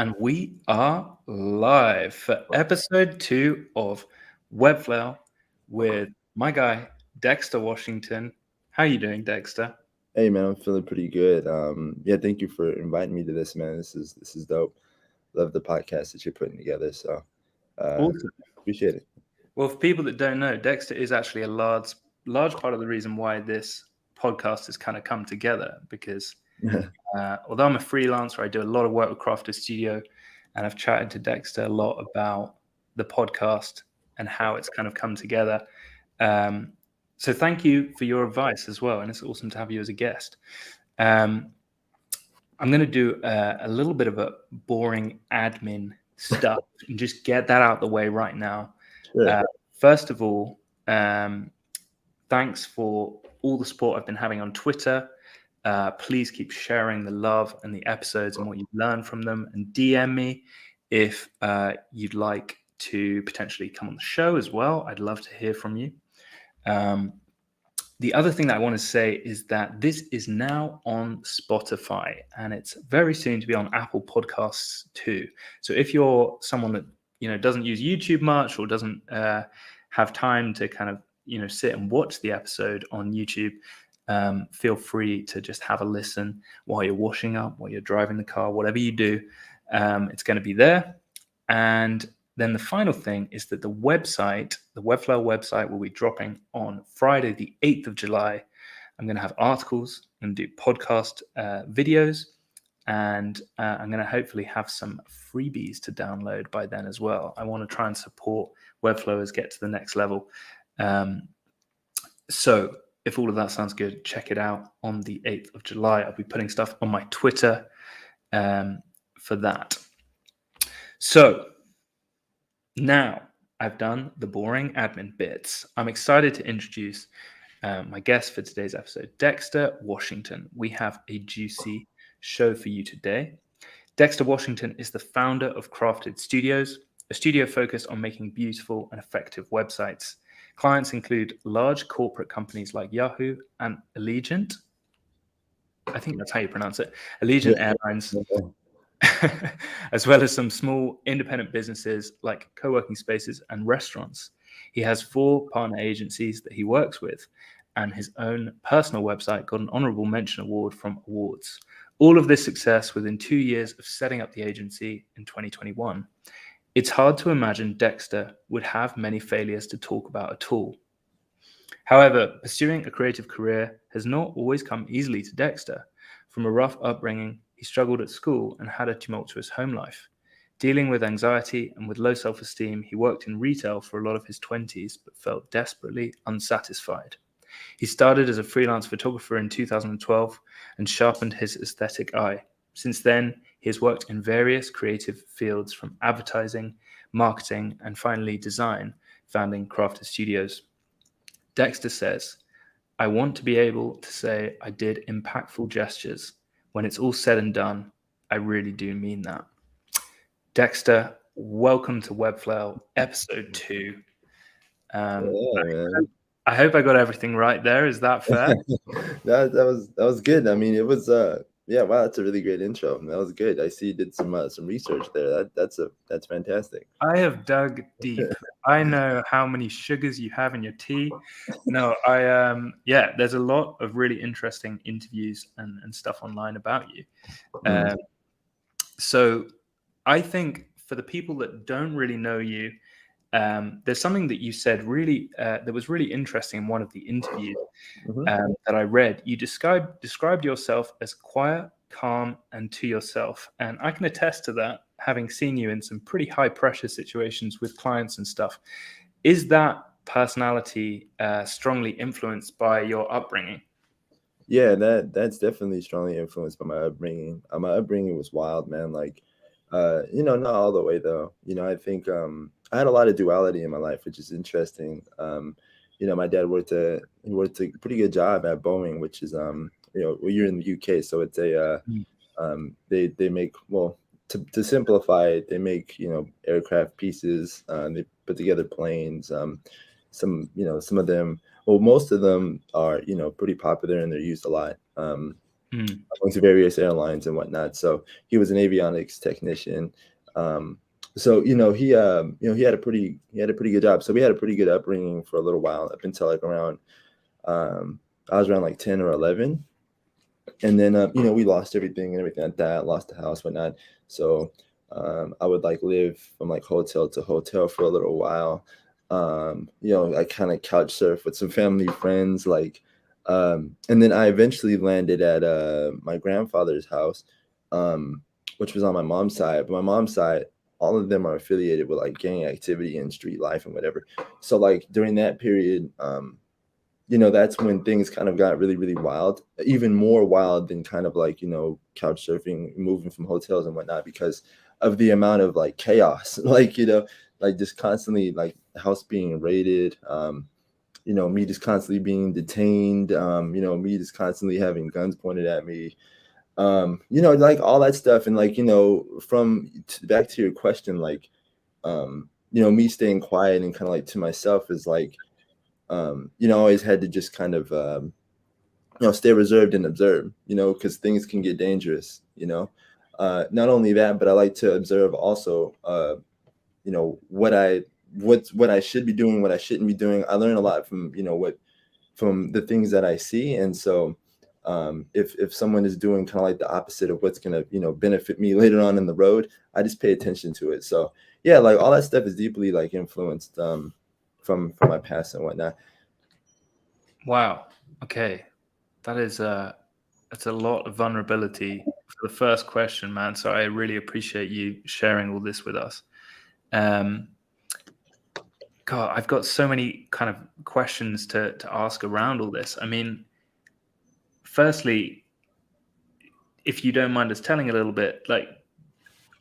And we are live for episode 2 of Webflail with my guy, Dexter Washington. How are you doing, Dexter? Hey man, I'm feeling pretty good. Yeah, thank you for inviting me to this, man. This is dope. Love the podcast that you're putting together. So Awesome. appreciate it. Well, for people that don't know, Dexter is actually a large part of the reason why this podcast has kind of come together because although I'm a freelancer, I do a lot of work with Crafter Studio, and I've chatted to Dexter a lot about the podcast and how it's kind of come together. So thank you for your advice as well, and it's awesome to have you as a guest. I'm going to do a little bit of a boring admin stuff and just get that out the way right now. Sure. First of all, thanks for all the support I've been having on Twitter. Please keep sharing the love and the episodes and what you've learned from them, and DM me if you'd like to potentially come on the show as well. I'd love to hear from you. The other thing that I want to say is that this is now on Spotify, and it's very soon to be on Apple Podcasts too. So if you're someone that doesn't use YouTube much or doesn't have time to kind of sit and watch the episode on YouTube, feel free to just have a listen while you're washing up, while you're driving the car, whatever you do. It's going to be there. And then the final thing is that the website, the Webflail website, will be dropping on Friday, the 8th of July. I'm going to have articles and do podcast videos, and I'm going to hopefully have some freebies to download by then as well. I want to try and support Webflowers get to the next level. So if all of that sounds good, check it out on the 8th of July. I'll be putting stuff on my Twitter for that. So now I've done the boring admin bits. I'm excited to introduce my guest for today's episode, Dexter Washigton. We have a juicy show for you today. Dexter Washigton is the founder of Crafted Studios, a studio focused on making beautiful and effective websites. Clients include large corporate companies like Yahoo and Allegiant. I think that's how you pronounce it. Allegiant Airlines. As well as some small independent businesses like co-working spaces and restaurants. He has 4 partner agencies that he works with, and his own personal website got an honorable mention award from Awards. All of this success within 2 years of setting up the agency in 2021. It's hard to imagine Dexter would have many failures to talk about at all. However, pursuing a creative career has not always come easily to Dexter. From a rough upbringing, he struggled at school and had a tumultuous home life. Dealing with anxiety and with low self-esteem, he worked in retail for a lot of his 20s, but felt desperately unsatisfied. He started as a freelance photographer in 2012 and sharpened his aesthetic eye. Since then, he has worked in various creative fields from advertising, marketing, and finally design, founding Crafter Studios. Dexter says, "I want to be able to say I did impactful gestures. When it's all said and done, I really do mean that." Dexter, welcome to Webflail, episode 2. Man. I hope I got everything right there. Is that fair? that was good. I mean, it was wow, that's a really great intro. That was good. I see you did some research there. That's fantastic. I have dug deep. I know how many sugars you have in your tea. No, there's a lot of really interesting interviews and stuff online about you. So I think for the people that don't really know you, there's something that you said really that was really interesting in one of the interviews that I read. You described yourself as quiet, calm, and to yourself. And I can attest to that, having seen you in some pretty high pressure situations with clients and stuff. Is that personality strongly influenced by your upbringing? Yeah, that's definitely strongly influenced by my upbringing. My upbringing was wild, man. Like, not all the way though. I think I had a lot of duality in my life, which is interesting. My dad worked a pretty good job at Boeing, which is you're in the UK, so it's a they make, well, to simplify it, they make aircraft pieces. They put together planes. Some of them, well, most of them are pretty popular and they're used a lot. Went to various airlines and whatnot. So he was an avionics technician. So he had a pretty good job. So we had a pretty good upbringing for a little while, up until like around I was around like 10 or 11. And then we lost everything and everything like that, lost the house, whatnot. So I would like live from like hotel to hotel for a little while. I kind of couch surf with some family friends, like and then I eventually landed at my grandfather's house, which was on my mom's side. But my mom's side, all of them are affiliated with like gang activity and street life and whatever. So like during that period, that's when things kind of got really, really wild, even more wild than kind of like, couch surfing, moving from hotels and whatnot, because of the amount of like chaos, like, like just constantly like the house being raided, me just constantly being detained, me just constantly having guns pointed at me, like all that stuff. And like, back to your question, like, me staying quiet and kind of like to myself is like, always had to just kind of, stay reserved and observe, because things can get dangerous, not only that, but I like to observe also, what I should be doing, what I shouldn't be doing. I learn a lot from, from the things that I see. And so, if someone is doing kind of like the opposite of what's going to, benefit me later on in the road, I just pay attention to it. So yeah, like all that stuff is deeply like influenced, from my past and whatnot. Wow. Okay. That's a lot of vulnerability for the first question, man. So I really appreciate you sharing all this with us. God, I've got so many kind of questions to ask around all this. I mean, firstly, if you don't mind us telling a little bit, like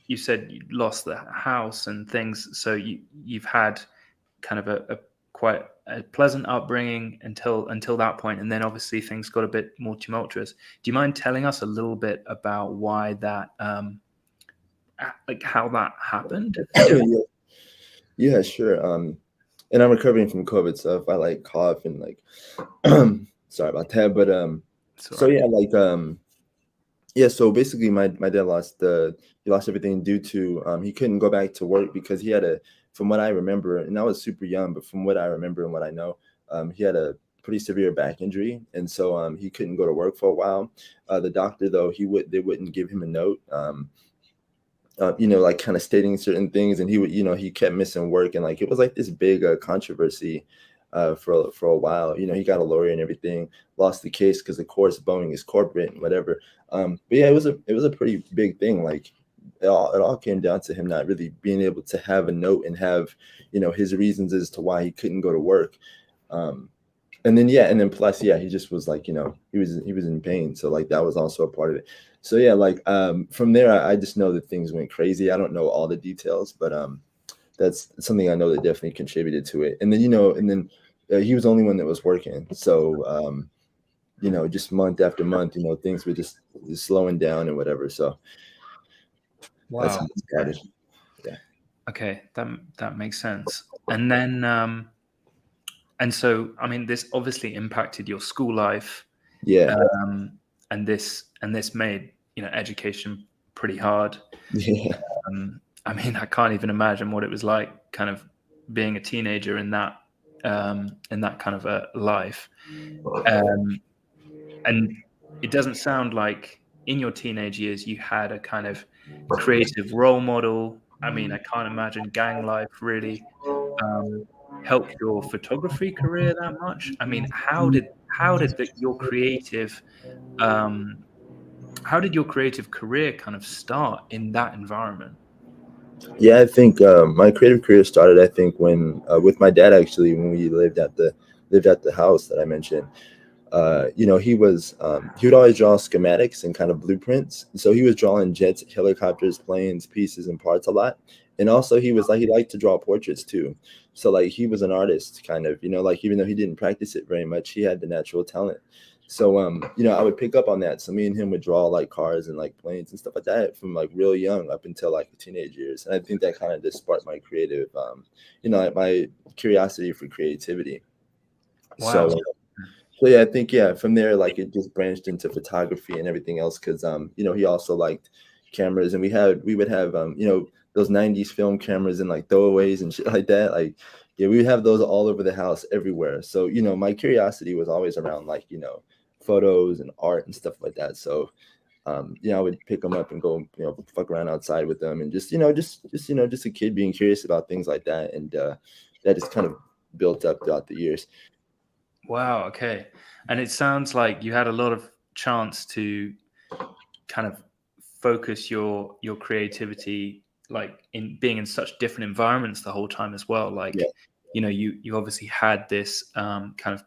you said, you lost the house and things, so you've had kind of a quite a pleasant upbringing until that point, and then obviously things got a bit more tumultuous. Do you mind telling us a little bit about why that, like how that happened? Yeah, sure. And I'm recovering from COVID, so if I like cough and like, sorry about that. But so Right. yeah, like yeah. So basically, my dad lost everything due to he couldn't go back to work because he had from what I remember, and I was super young, but from what I remember and what I know, he had a pretty severe back injury, and so he couldn't go to work for a while. The doctor though, they wouldn't give him a note. Like kind of stating certain things, and he would, he kept missing work, and like it was like this big controversy for a while. He got a lawyer and everything, lost the case because of course Boeing is corporate and whatever. But yeah, it was a pretty big thing. Like it all came down to him not really being able to have a note and have his reasons as to why he couldn't go to work. And then plus he just was like, he was in pain, so like that was also a part of it. So yeah, like from there I just know that things went crazy. I don't know all the details, but that's something I know that definitely contributed to it. And then he was the only one that was working, so just month after month, things were just slowing down and whatever. So that's how it started. Yeah. Okay, that makes sense. And then and so I mean, this obviously impacted your school life. Yeah. And this made education pretty hard. Yeah. I mean, I can't even imagine what it was like kind of being a teenager in that kind of a life. And it doesn't sound like in your teenage years you had a kind of creative role model. I mean, I can't imagine gang life really helped your photography career that much. I mean, how did your creative how did your creative career kind of start in that environment? Yeah, I think my creative career started, I think, when with my dad, actually, when we lived at the house that I mentioned. He would always draw schematics and kind of blueprints. So he was drawing jets, helicopters, planes, pieces, and parts a lot. And also he liked to draw portraits too. So like he was an artist, kind of, like even though he didn't practice it very much, he had the natural talent. So I would pick up on that. So me and him would draw like cars and like planes and stuff like that from like real young up until like the teenage years. And I think that kind of just sparked my creative, like my curiosity for creativity. Wow. So So yeah, I think from there like it just branched into photography and everything else because he also liked cameras and we would have those 90s film cameras and like throwaways and shit like that. Like yeah, we would have those all over the house everywhere. So my curiosity was always around like photos and art and stuff like that. So I would pick them up and go fuck around outside with them and just a kid being curious about things like that and that just kind of built up throughout the years. Wow. Okay. And it sounds like you had a lot of chance to kind of focus your creativity, like in being in such different environments the whole time as well. Like, Yeah. you obviously had this kind of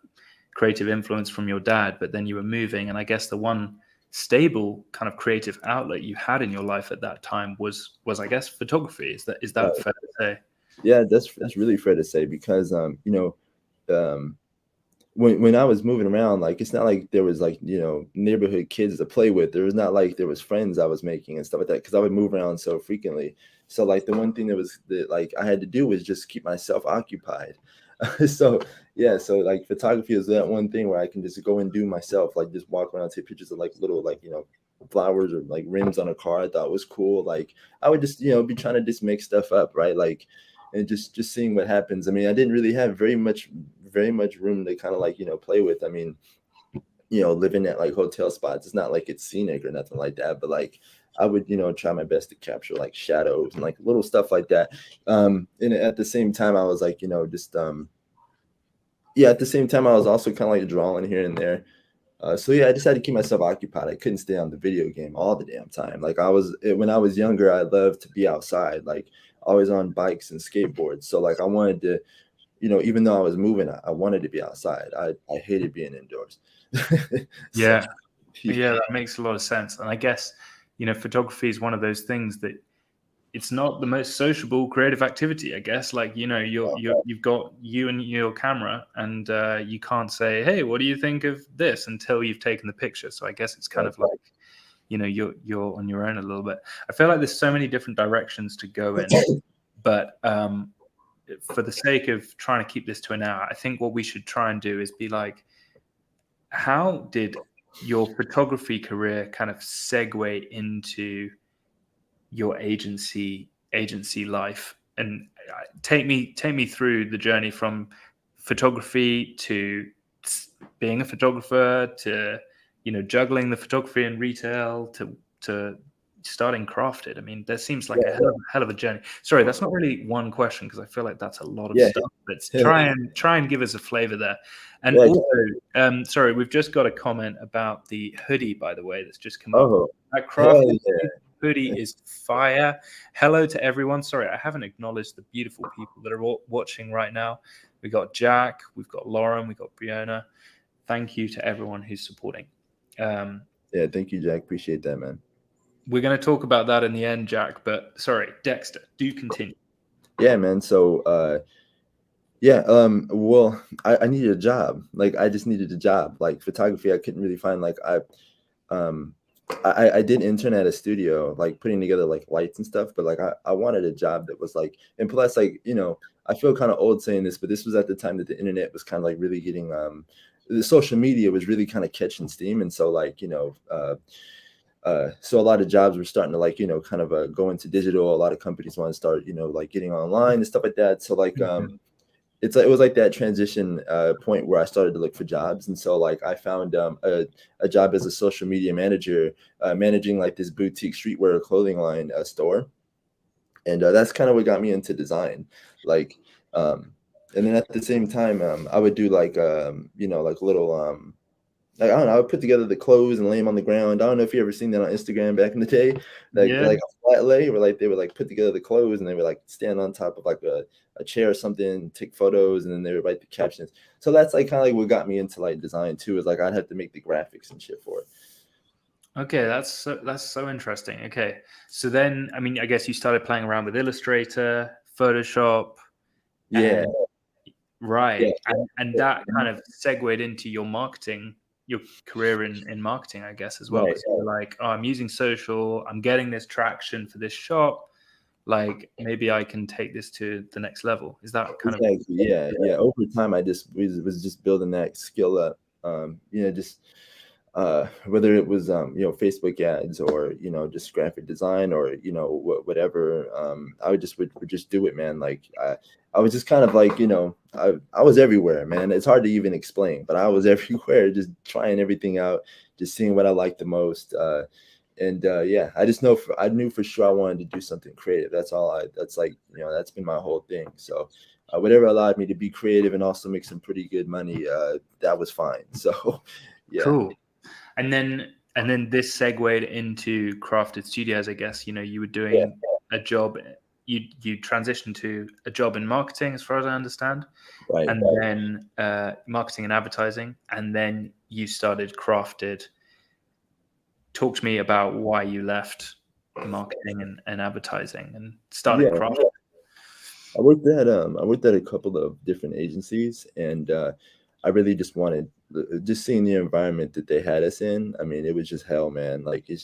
creative influence from your dad, but then you were moving, and I guess the one stable kind of creative outlet you had in your life at that time was I guess photography. Is that fair to say? Yeah, that's really fair to say because um, when I was moving around, like it's not like there was like neighborhood kids to play with. There was not like there was friends I was making and stuff like that because I would move around so frequently. So like the one thing that like I had to do was just keep myself occupied. So yeah, so like photography is that one thing where I can just go and do myself, like just walk around, take pictures of like little like flowers or like rims on a car I thought was cool. Like I would just be trying to just make stuff up, right? Like and just seeing what happens. I mean, I didn't really have very much room to kind of like play with. I mean, living at like hotel spots, it's not like it's scenic or nothing like that, but like I would try my best to capture like shadows and like little stuff like that. And at the same time I was like just at the same time I was also kind of like drawing here and there. So yeah, I just had to keep myself occupied. I couldn't stay on the video game all the damn time. Like when I was younger, I loved to be outside, like always on bikes and skateboards. So like I wanted to, even though I was moving, I wanted to be outside. I hated being indoors. So, Yeah. Yeah, that makes a lot of sense. And I guess, photography is one of those things that it's not the most sociable creative activity, I guess. Like, you've got you and your camera, and you can't say, hey, what do you think of this, until you've taken the picture. So I guess it's kind of like, you're on your own a little bit. I feel like there's so many different directions to go in, but for the sake of trying to keep this to an hour, I think what we should try and do is be like, how did your photography career kind of segue into your agency life, and take me through the journey from photography to being a photographer to juggling the photography and retail to starting Crafted. I mean, there seems like a hell of a journey. Sorry, that's not really one question because I feel like that's a lot of stuff. Let's try and give us a flavor there. And also, sorry, we've just got a comment about the hoodie, by the way, that's just come up. That Crafted hoodie is fire. Hello to everyone. Sorry, I haven't acknowledged the beautiful people that are watching right now. We got Jack, we've got Lauren, we've got Brianna. Thank you to everyone who's supporting. Yeah, thank you, Jack. Appreciate that, man. We're going to talk about that in the end, Jack, but sorry, Dexter, do continue. Yeah, man. So well, I needed a job. Like I just needed a job. Like photography, I couldn't really find. Like I did intern at a studio, like putting together like lights and stuff, but like I wanted a job that was like, and plus like I feel kind of old saying this, but this was at the time that the internet was kind of like really getting the social media was really kind of catching steam, and so like so a lot of jobs were starting to like kind of go into digital. A lot of companies want to start like getting online and stuff like that. So like it was like that transition point where I started to look for jobs, and so like I found a job as a social media manager, managing like this boutique streetwear clothing line store, and that's kind of what got me into design. Like, and then at the same time, I would do like like little like I don't know, I would put together the clothes and lay them on the ground. I don't know if you ever seen that on Instagram back in the day, like a flat lay, where like they would like put together the clothes and they would like stand on top of like a chair or something, take photos, and then they would write the captions. So that's like kind of like what got me into like design too. Is like I'd have to make the graphics and shit for it. Okay, that's so interesting. Okay, so then I mean, I guess you started playing around with Illustrator, Photoshop. Yeah. Right. And that kind of segued into your career in marketing, I guess, as well. Because you're like, oh, I'm using social, I'm getting this traction for this shop. Like maybe I can take this to the next level. Is that kind of? Yeah. Over time, I just was just building that skill up. Just whether it was Facebook ads or just graphic design or whatever. I would just do it, man. Like I was just kind of like I was everywhere, man. It's hard to even explain, but I was everywhere, just trying everything out, just seeing what I liked the most. Yeah, I knew for sure I wanted to do something creative. That's like, that's been my whole thing. So whatever allowed me to be creative and also make some pretty good money, that was fine. So yeah. Cool. And then this segued into Crafted Studios, I guess. You were doing a job, you transitioned to a job in marketing, as far as I understand. Right. And then marketing and advertising, and then you started Crafted. Talk to me about why you left marketing and advertising and started Crafted. I worked at a couple of different agencies, and I really just wanted just seeing the environment that they had us in. I mean, it was just hell, man. Like it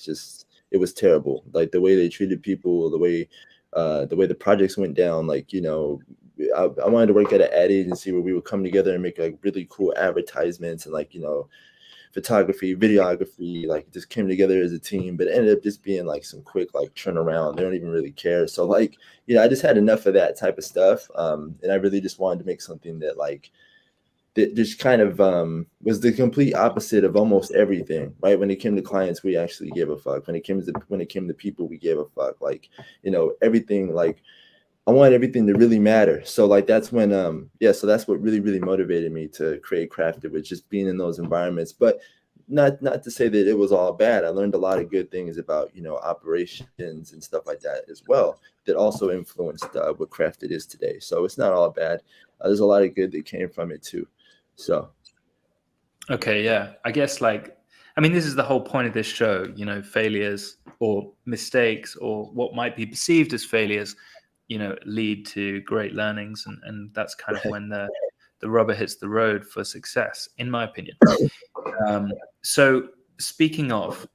was terrible. Like the way they treated people, the way the projects went down. Like I wanted to work at an ad agency where we would come together and make like really cool advertisements and like photography, videography, like it just came together as a team, but it ended up just being like some quick like turnaround. They don't even really care. So like, I just had enough of that type of stuff. And I really just wanted to make something that just kind of was the complete opposite of almost everything, right? When it came to clients, we actually gave a fuck. When it came to people, we gave a fuck. Like, everything, like I wanted everything to really matter. So like that's when so that's what really, really motivated me to create Crafted, was just being in those environments. But not to say that it was all bad. I learned a lot of good things about operations and stuff like that as well, that also influenced what Crafted is today. So it's not all bad. There's a lot of good that came from it too. So Okay, yeah. I guess this is the whole point of this show, failures or mistakes or what might be perceived as failures, lead to great learnings. And that's kind of when the rubber hits the road for success, in my opinion. So speaking of,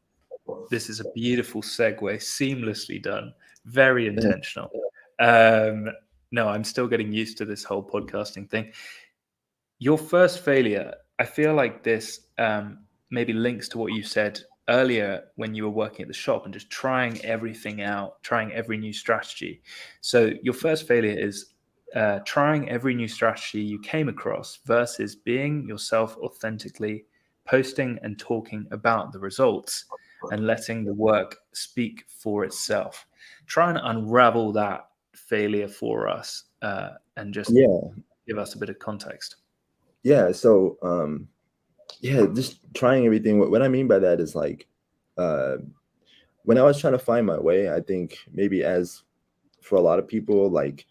this is a beautiful segue, seamlessly done, very intentional. No, I'm still getting used to this whole podcasting thing. Your first failure, I feel like this maybe links to what you said earlier when you were working at the shop and just trying everything out, trying every new strategy. So your first failure is trying every new strategy you came across versus being yourself authentically, posting and talking about the results and letting the work speak for itself. Try and unravel that failure for us and just give us a bit of context. Yeah. So, just trying everything. What I mean by that is like, when I was trying to find my way, I think maybe as for a lot of people, like,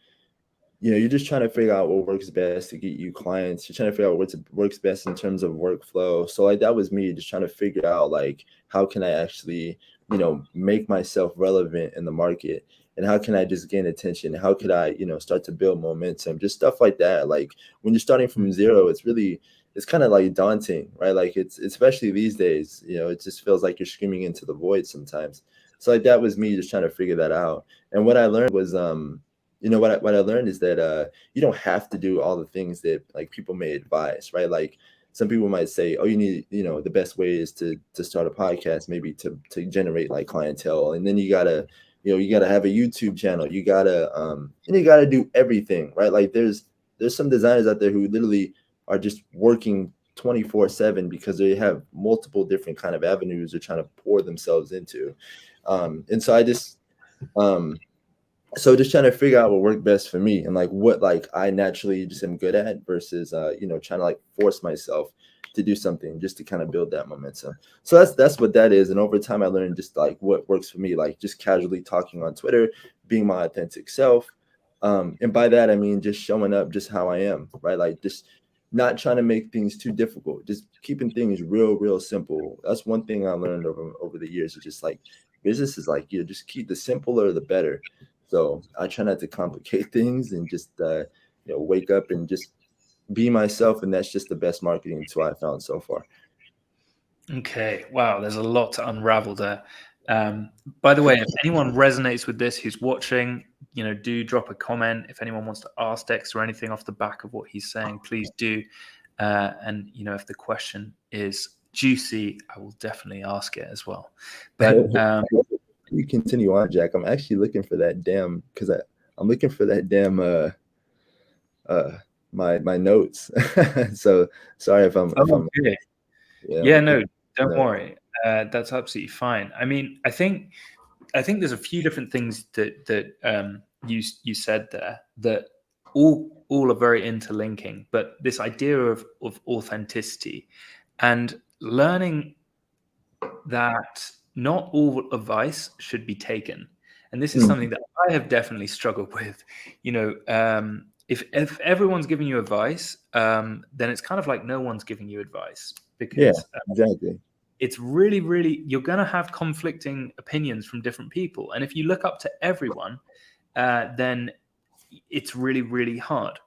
you're just trying to figure out what works best to get you clients. You're trying to figure out what works best in terms of workflow. So like that was me just trying to figure out like, how can I actually, make myself relevant in the market? And how can I just gain attention? How could I, start to build momentum? Just stuff like that. Like when you're starting from zero, it's kind of like daunting, right? Like it's especially these days, it just feels like you're screaming into the void sometimes. So like that was me just trying to figure that out. And what I learned was what I learned is that you don't have to do all the things that like people may advise, right? Like some people might say, oh, you need, the best way is to start a podcast, maybe to generate like clientele, and then you gotta have a YouTube channel. You gotta do everything, right? Like there's some designers out there who literally are just working 24/7 because they have multiple different kind of avenues they're trying to pour themselves into. And so I just just trying to figure out what worked best for me and like what like I naturally just am good at versus trying to like force myself to do something just to kind of build that momentum. So that's what that is. And over time I learned just like what works for me, like just casually talking on Twitter, being my authentic self. And by that I mean just showing up just how I am, right? Like just not trying to make things too difficult, just keeping things real simple. That's one thing I learned over the years. Is just like business is like, just keep the simpler the better. So I try not to complicate things and just wake up and just be myself, and that's just the best marketing tool I found so far. Okay, wow, there's a lot to unravel there. By the way, if anyone resonates with this who's watching, do drop a comment. If anyone wants to ask Dexter anything off the back of what he's saying, please do. And if the question is juicy, I will definitely ask it as well. But you continue on, Jack. I'm actually looking for that damn, because I'm looking for that damn my notes. So sorry if I'm okay. I'm No, don't worry. That's absolutely fine. I mean, I think there's a few different things that you said there that all are very interlinking. But this idea of authenticity and learning that not all advice should be taken, and this is something that I have definitely struggled with. If everyone's giving you advice, then it's kind of like no one's giving you advice, because exactly. it's really, you're going to have conflicting opinions from different people. And if you look up to everyone, then it's really hard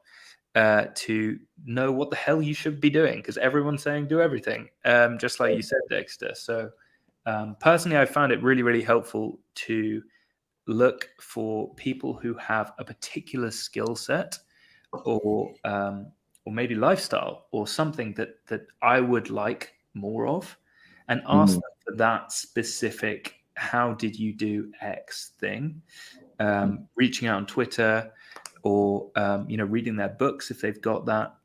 to know what the hell you should be doing, because everyone's saying do everything, just like you said, Dexter. So personally, I found it really helpful to look for people who have a particular skill set, or maybe lifestyle, or something that I would like more of, and ask them for that specific "how did you do X" thing. Reaching out on Twitter, or reading their books if they've got that.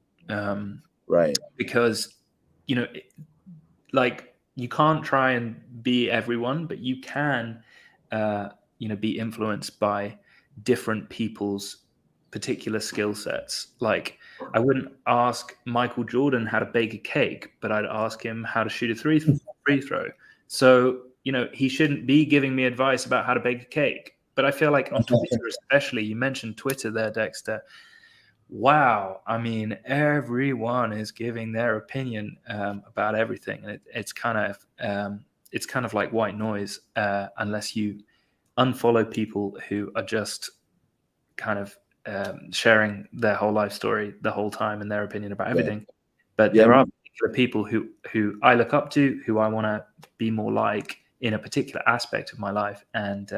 Right. Because like, you can't try and be everyone, but you can be influenced by different people's particular skill sets. Like, I wouldn't ask Michael Jordan how to bake a cake, but I'd ask him how to shoot a free throw. So he shouldn't be giving me advice about how to bake a cake. But I feel like on Twitter, especially, you mentioned Twitter there, Dexter. Wow, I mean, everyone is giving their opinion about everything, and it's kind of like white noise, unless you unfollow people who are just kind of sharing their whole life story the whole time and their opinion about everything. But there are particular people who I look up to, who I want to be more like in a particular aspect of my life, and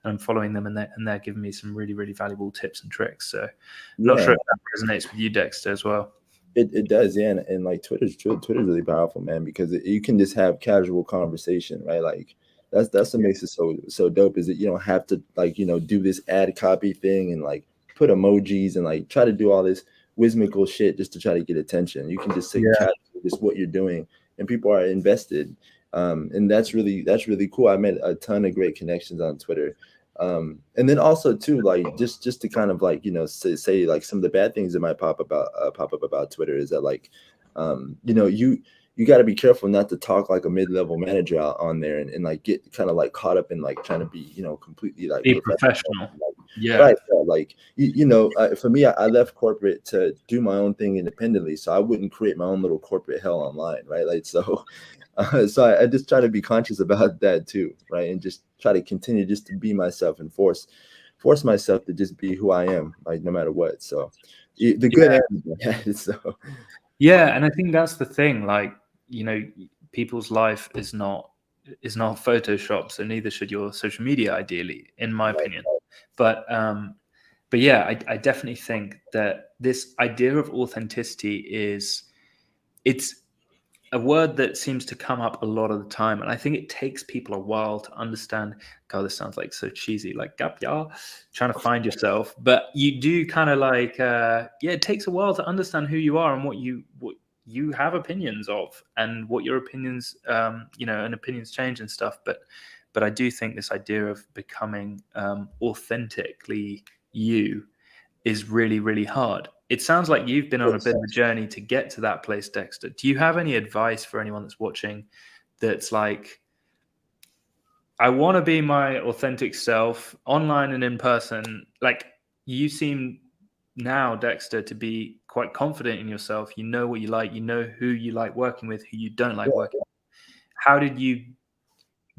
I'm following them, and they're giving me some really valuable tips and tricks. So, not sure if that resonates with you, Dexter, as well. It does, yeah, and like Twitter's really powerful, man, because you can just have casual conversation, right? Like that's what makes it so dope, is that you don't have to do this ad copy thing and like put emojis and like try to do all this whimsical shit just to try to get attention. You can just say just what you're doing, and people are invested. And that's really cool. I made a ton of great connections on Twitter. And then also too, like just to kind of like say like some of the bad things that might pop up about Twitter is that like you got to be careful not to talk like a mid-level manager out on there, and like get kind of like caught up in like trying to be completely like be professional. Right. Like for me, I left corporate to do my own thing independently, so I wouldn't create my own little corporate hell online, right? Like so I just try to be conscious about that too, right? And just try to continue just to be myself and force myself to just be who I am, like no matter what. So the good and the bad. So and I think that's the thing. Like, people's life is not Photoshop, so neither should your social media, ideally, in my opinion. But yeah, I definitely think that this idea of authenticity it's a word that seems to come up a lot of the time, and I think it takes people a while to understand. God, this sounds like so cheesy, like gap ya, trying to find yourself. But you do kind of like, it takes a while to understand who you are and what you have opinions of, and what your opinions, and opinions change and stuff. But I do think this idea of becoming authentically you is really hard. It sounds like you've been on a bit of a journey to get to that place, Dexter. Do you have any advice for anyone that's watching that's like, I want to be my authentic self online and in person? Like, you seem now, Dexter, to be quite confident in yourself. You know what you like, you know who you like working with, who you don't like working with. How did you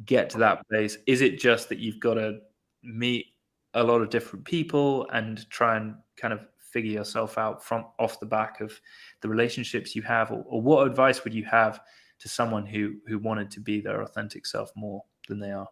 get to that place? Is it just that you've got to meet a lot of different people and try and kind of figure yourself out from off the back of the relationships you have, or what advice would you have to someone who wanted to be their authentic self more than they are?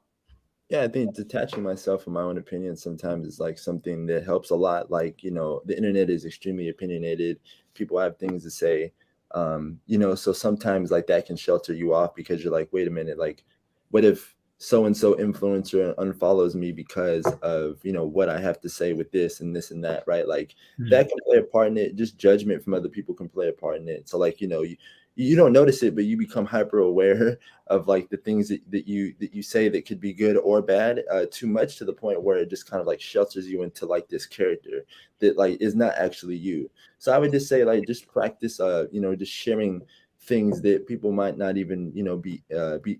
Yeah, I think detaching myself from my own opinion sometimes is like something that helps a lot. Like, the internet is extremely opinionated. People have things to say. So sometimes like that can shelter you off because you're like, wait a minute, like what if so and so influencer unfollows me because of what I have to say with this and this and that, right? Like that can play a part in it. Just judgment from other people can play a part in it. So like you don't notice it, but you become hyper aware of like the things that you say that could be good or bad too much, to the point where it just kind of like shelters you into like this character that like is not actually you. So I would just say like just practice just sharing things that people might not even be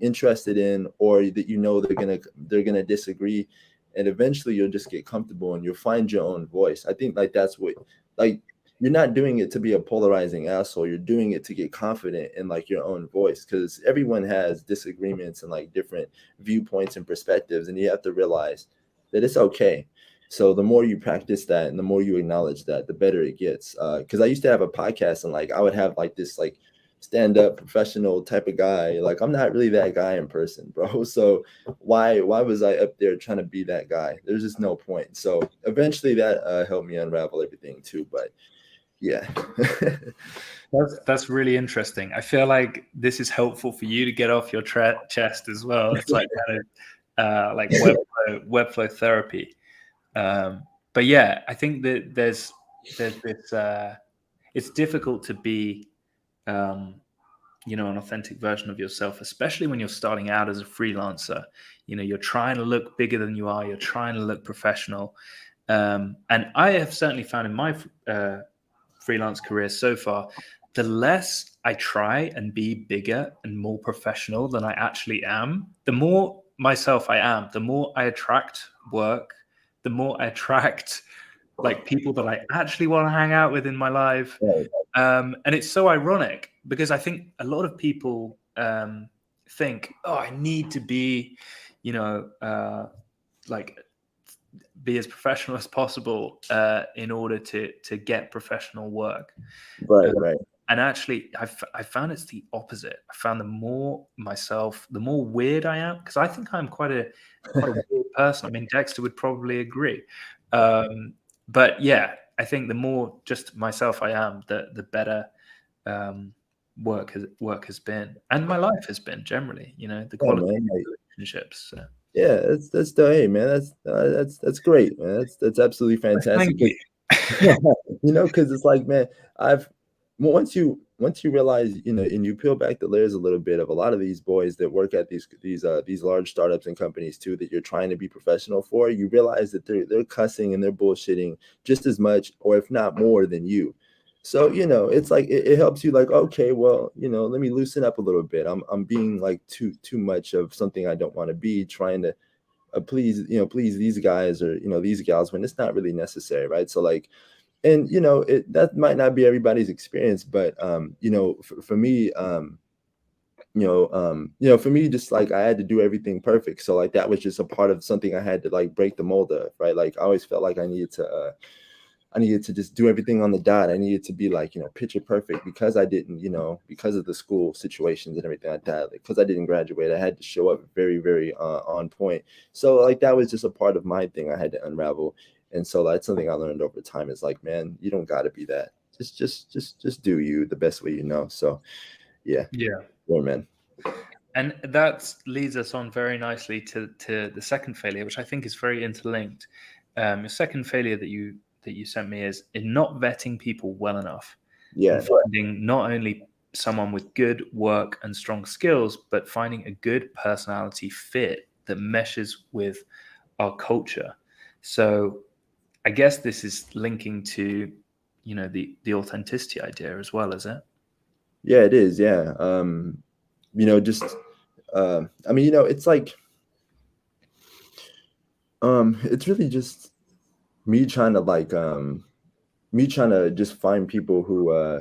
interested in, or that they're gonna disagree, and eventually you'll just get comfortable and you'll find your own voice. I think like that's what, like, you're not doing it to be a polarizing asshole. You're doing it to get confident in like your own voice, because everyone has disagreements and like different viewpoints and perspectives, and you have to realize that it's okay. So the more you practice that and the more you acknowledge that, the better it gets. Because I used to have a podcast, and like I would have like this like stand-up professional type of guy. Like I'm not really that guy in person, bro. So why was I up there trying to be that guy? There's just no point. So eventually that helped me unravel everything too. But yeah. That's really interesting. I feel like this is helpful for you to get off your chest as well. It's like kind of like Webflow therapy. But yeah, I think that there's this. It's difficult to be, an authentic version of yourself, especially when you're starting out as a freelancer. You're trying to look bigger than you are. You're trying to look professional. And I have certainly found in my freelance career so far, the less I try and be bigger and more professional than I actually am, the more myself I am, the more I attract work, the more I attract like people that I actually want to hang out with in my life. Right. And it's so ironic because I think a lot of people think, oh, I need to be, like be as professional as possible in order to get professional work. Right. And actually, I found it's the opposite. I found the more myself, the more weird I am, because I think I'm quite a weird person. I mean, Dexter would probably agree. But yeah, I think the more just myself I am, the better work has been, and my life has been generally. The quality Man, of like, relationships. So. yeah, that's the, hey man, that's great, man. That's absolutely fantastic. Thank you. Because it's like, man, I've once you realize, and you peel back the layers a little bit of a lot of these boys that work at these large startups and companies too, that you're trying to be professional for, you realize that they're cussing and they're bullshitting just as much, or if not more than you. So, it's like it helps you like, okay, well, let me loosen up a little bit. I'm being like too much of something I don't want to be, trying to please these guys or these gals, when it's not really necessary, right? So like, and that might not be everybody's experience, but for me, for me, just like I had to do everything perfect. So like that was just a part of something I had to like break the mold of, right? Like I always felt like I needed to just do everything on the dot. I needed to be like, picture perfect, because I didn't, because of the school situations and everything like that. Because I didn't graduate, I had to show up very, very on point. So like that was just a part of my thing I had to unravel. And so that's something I learned over time, is like, man, you don't got to be that. Just do you the best way you know. So yeah. Man. And that leads us on very nicely to the second failure, which I think is very interlinked. Your second failure that you sent me is in not vetting people well enough. Yeah. And finding not only someone with good work and strong skills, but finding a good personality fit that meshes with our culture. So I guess this is linking to, the authenticity idea as well, is it? Yeah, it is. Yeah. Just I mean, it's like it's really just me trying to just find people who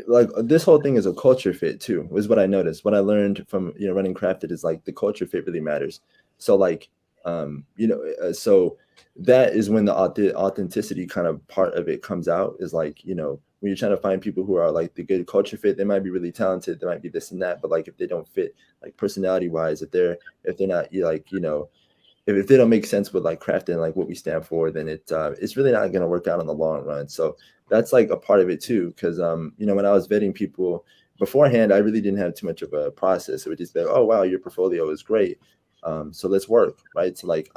like this whole thing is a culture fit too, was what I noticed. What I learned from running Crafted is like the culture fit really matters. So like so that is when the authenticity kind of part of it comes out, is like when you're trying to find people who are like the good culture fit. They might be really talented, they might be this and that, but like if they don't fit like personality wise, if they're not like if they don't make sense with like crafting like what we stand for, then it's really not going to work out in the long run. So that's like a part of it too, because you know, when I was vetting people beforehand, I really didn't have too much of a process. It would just be like, oh wow, your portfolio is great, so let's work, right? So like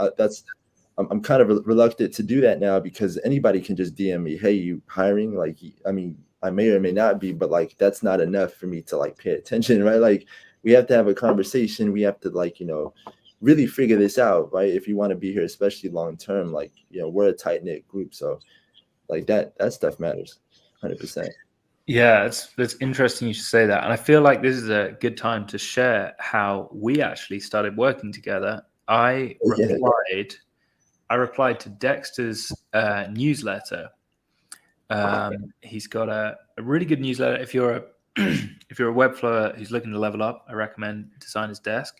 I'm kind of reluctant to do that now, because anybody can just DM me, hey, you hiring? Like, I mean, I may or may not be, but like that's not enough for me to like pay attention, right? Like we have to have a conversation. We have to like, you know, really figure this out, right? If you want to be here, especially long term, like, you know, we're a tight knit group, so like that stuff matters, 100%. Yeah, it's interesting you should say that. And I feel like this is a good time to share how we actually started working together. I Yeah, replied to Dexter's newsletter. He's got a really good newsletter. If you're a if you're a Webflower who's looking to level up, I recommend Designer's Desk.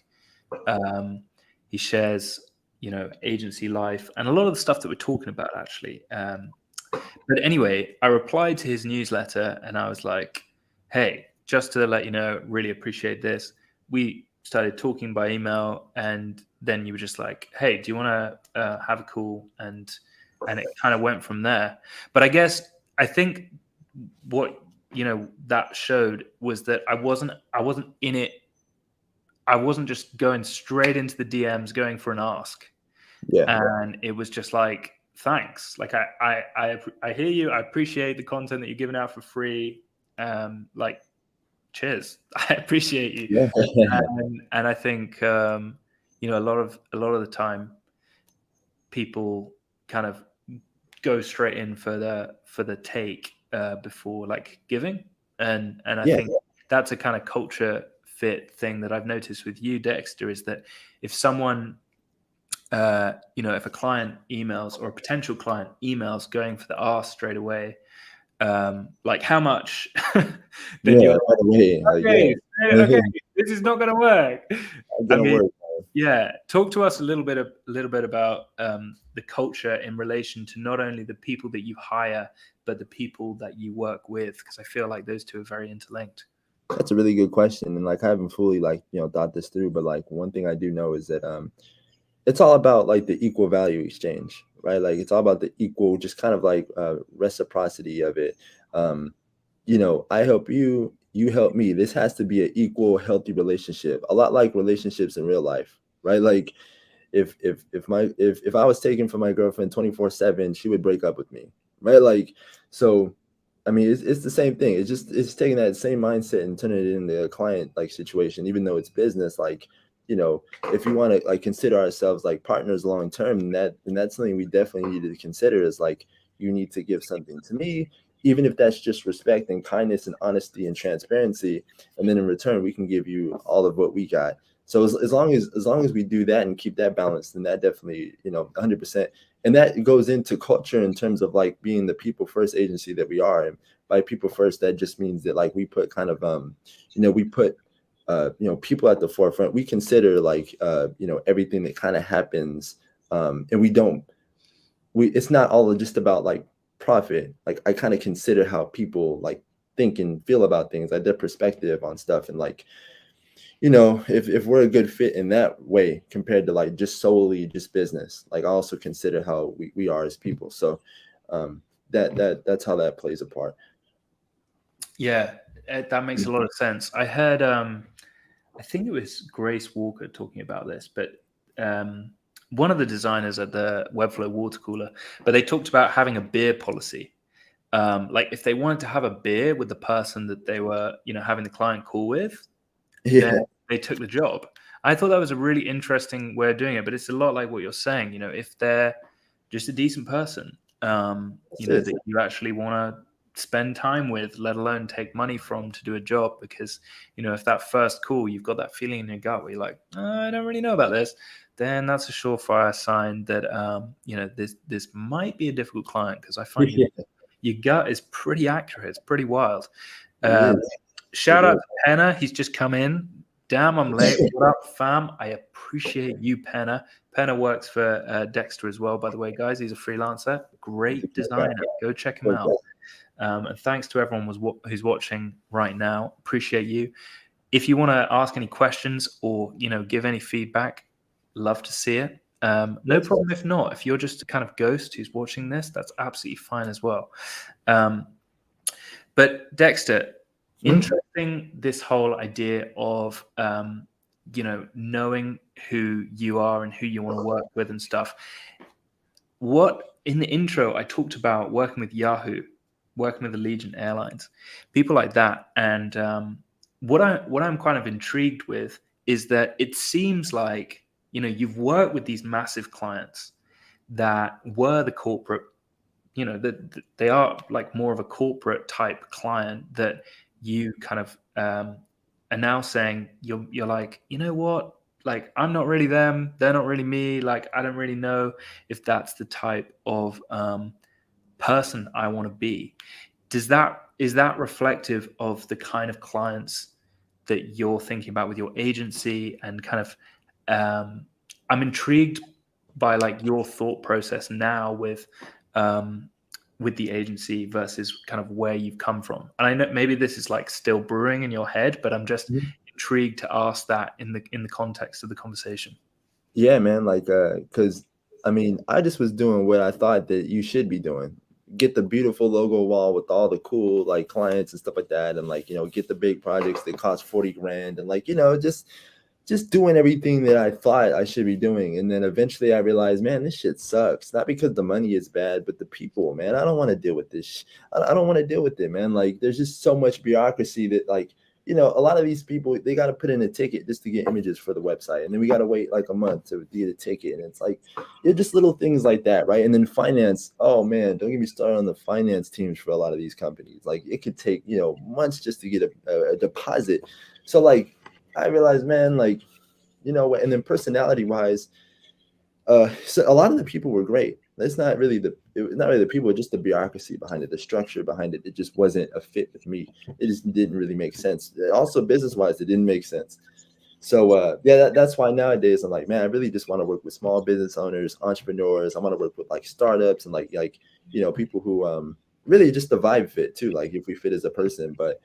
He shares, you know, agency life and a lot of the stuff that we're talking about actually. But anyway, I replied to his newsletter and I was like, hey, just to let you know, really appreciate this. We started talking by email, and then you were just like, hey, do you want to have a call? And it kind of went from there. But I think what, you know, that showed was that I wasn't in it. I wasn't just going straight into the DMs, going for an ask. yeah, And it was just like, thanks. Like I hear you. I appreciate the content that you're giving out for free. Like, cheers. I appreciate you. yeah. And I think you know, a lot of the time people kind of go straight in for the take before like giving. And I Yeah, think that's a kind of culture fit thing that I've noticed with you, Dexter, is that if someone you know, if a client emails or a potential client emails going for the ask straight away, like how much, then yeah, you're right away. like, Like, okay, yeah, okay, this is not going to work. I'm I gonna mean, work. yeah, talk to us a little bit about the culture in relation to not only the people that you hire, but the people that you work with, because I feel like those two are very interlinked. That's a really good question, and like I haven't fully like, you know, thought this through, but like one thing I do know is that it's all about like the equal value exchange, right? Like it's all about the equal, just kind of like reciprocity of it. Um, you know, I help you, you help me. This has to be an equal, healthy relationship. A lot like relationships in real life, right? Like if I was taken from my girlfriend 24/7, she would break up with me, right? Like so. I mean, it's the same thing. It's taking that same mindset and turning it into a client like situation, even though it's business. Like, you know, if you want to like consider ourselves like partners long term, then that's something we definitely need to consider. Is like you need to give something to me, even if that's just respect and kindness and honesty and transparency, and then in return we can give you all of what we got. So as long as we do that and keep that balance, then that definitely, you know, 100%. And that goes into culture in terms of like being the people first agency that we are. And by people first, that just means that like we put kind of you know, we put you know, people at the forefront. We consider like you know, everything that kind of happens, and it's not all just about like profit. Like I kind of consider how people like think and feel about things, like their perspective on stuff, and like, you know, if we're a good fit in that way compared to like just solely just business, like I also consider how we are as people. So that's how that plays a part. Yeah, that makes a lot of sense. I heard, I think it was Grace Walker talking about this, but one of the designers at the Webflow water cooler, but they talked about having a beer policy. Like if they wanted to have a beer with the person that they were, you know, having the client call with, then Yeah, they took the job. I thought that was a really interesting way of doing it, but it's a lot like what you're saying. You know, if they're just a decent person, you that's know, it. that you actually want to spend time with, let alone take money from to do a job, because, you know, if that first call, you've got that feeling in your gut where you're like, I don't really know about this, then that's a surefire sign that, you know, this might be a difficult client, because I find Yeah, your gut is pretty accurate. It's pretty wild. it Um, is. Shout out to Penna. He's just come in. Damn, I'm late. What up, fam? I appreciate you, Penna. Penna works for Dexter as well, by the way, guys. He's a freelancer. Great designer. Go check him out. And thanks to everyone who's watching right now. Appreciate you. If you want to ask any questions or, you know, give any feedback, love to see it. No That's problem if not. If you're just a kind of ghost who's watching this, that's absolutely fine as well. But Dexter, interesting, this whole idea of knowing who you are and who you want to work with and stuff. What in the intro I talked about working with Yahoo, working with Allegiant Airlines, people like that, and what I'm kind of intrigued with is that it seems like you've worked with these massive clients that were the corporate, that they are like more of a corporate type client that you kind of are now saying you're like, you know what, like I'm not really them, they're not really me, like I don't really know if that's the type of person I want to be. Is that reflective of the kind of clients that you're thinking about with your agency? And kind of I'm intrigued by like your thought process now with the agency versus kind of where you've come from. And I know maybe this is like still brewing in your head, but I'm just intrigued to ask that in the context of the conversation. Yeah, man. Like, because I mean, I just was doing what I thought that you should be doing. Get the beautiful logo wall with all the cool like clients and stuff like that, and like get the big projects that cost 40 grand, and like just doing everything that I thought I should be doing. And then eventually I realized, man, this shit sucks. Not because the money is bad, but the people, man. I don't want to deal with this. I don't want to deal with it, man. Like, there's just so much bureaucracy that, like, a lot of these people, they got to put in a ticket just to get images for the website. And then we got to wait like a month to get a ticket. And it's like, just little things like that, right? And then finance, oh man, don't get me started on the finance teams for a lot of these companies. Like, it could take, months just to get a deposit. So like, I realized, man, like, and then personality wise, so a lot of the people were great. It's not really the people, just the bureaucracy behind it, the structure behind it. It just wasn't a fit with me. It just didn't really make sense. Also, business wise, it didn't make sense. So yeah, that's why nowadays I'm like, man, I really just want to work with small business owners, entrepreneurs. I want to work with like startups and like people who really just the vibe fit too. Like if we fit as a person, but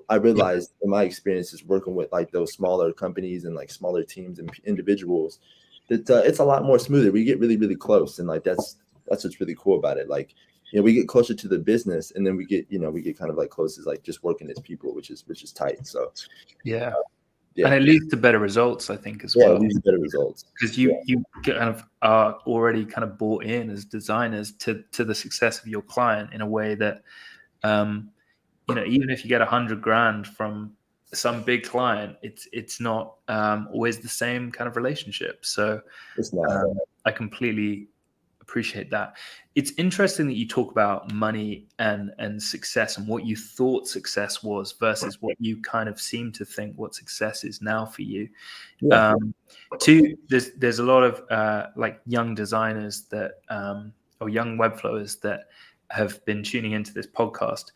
I realized in my experiences working with like those smaller companies and like smaller teams and individuals that it's a lot more smoother. We get really, really close. And like, that's what's really cool about it. Like, we get closer to the business, and then we get kind of like close as like just working as people, which is tight. So yeah. And it leads to better results, I think, as well. well. It leads to better results because you kind of are already kind of bought in as designers to the success of your client in a way that, even if you get 100 grand from some big client, it's not always the same kind of relationship. So it's not. I completely appreciate that. It's interesting that you talk about money and success and what you thought success was versus what you kind of seem to think what success is now for you. There's a lot of like young designers that or young webflowers that have been tuning into this podcast.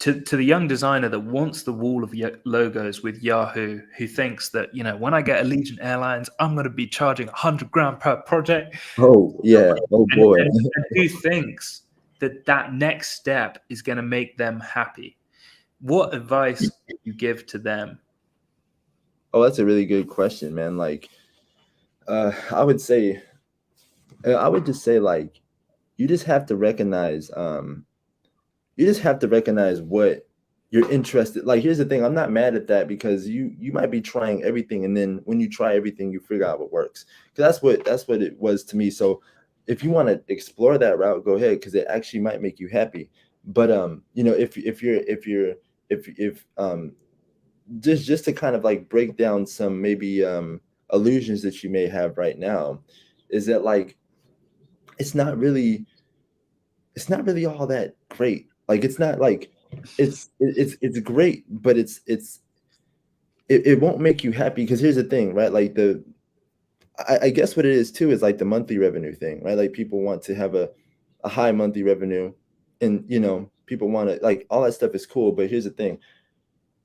To the young designer that wants the wall of logos with Yahoo, who thinks that, when I get Allegiant Airlines, I'm going to be charging 100 grand per project. Oh, yeah. Oh, boy. And who thinks that next step is going to make them happy. What advice do you give to them? Oh, that's a really good question, man. Like, I would just say, like, you just have to recognize, what you're interested. Like, here's the thing. I'm not mad at that, because you might be trying everything, and then when you try everything, you figure out what works. Because that's what it was to me. So if you want to explore that route, go ahead, because it actually might make you happy. But if just to kind of like break down some maybe illusions that you may have right now, is that like it's not really all that great. Like, it's not like it's great, but it won't make you happy. Because here's the thing, right? Like, I guess what it is too is like the monthly revenue thing, right? Like, people want to have a high monthly revenue, and people want to, like, all that stuff is cool. But here's the thing: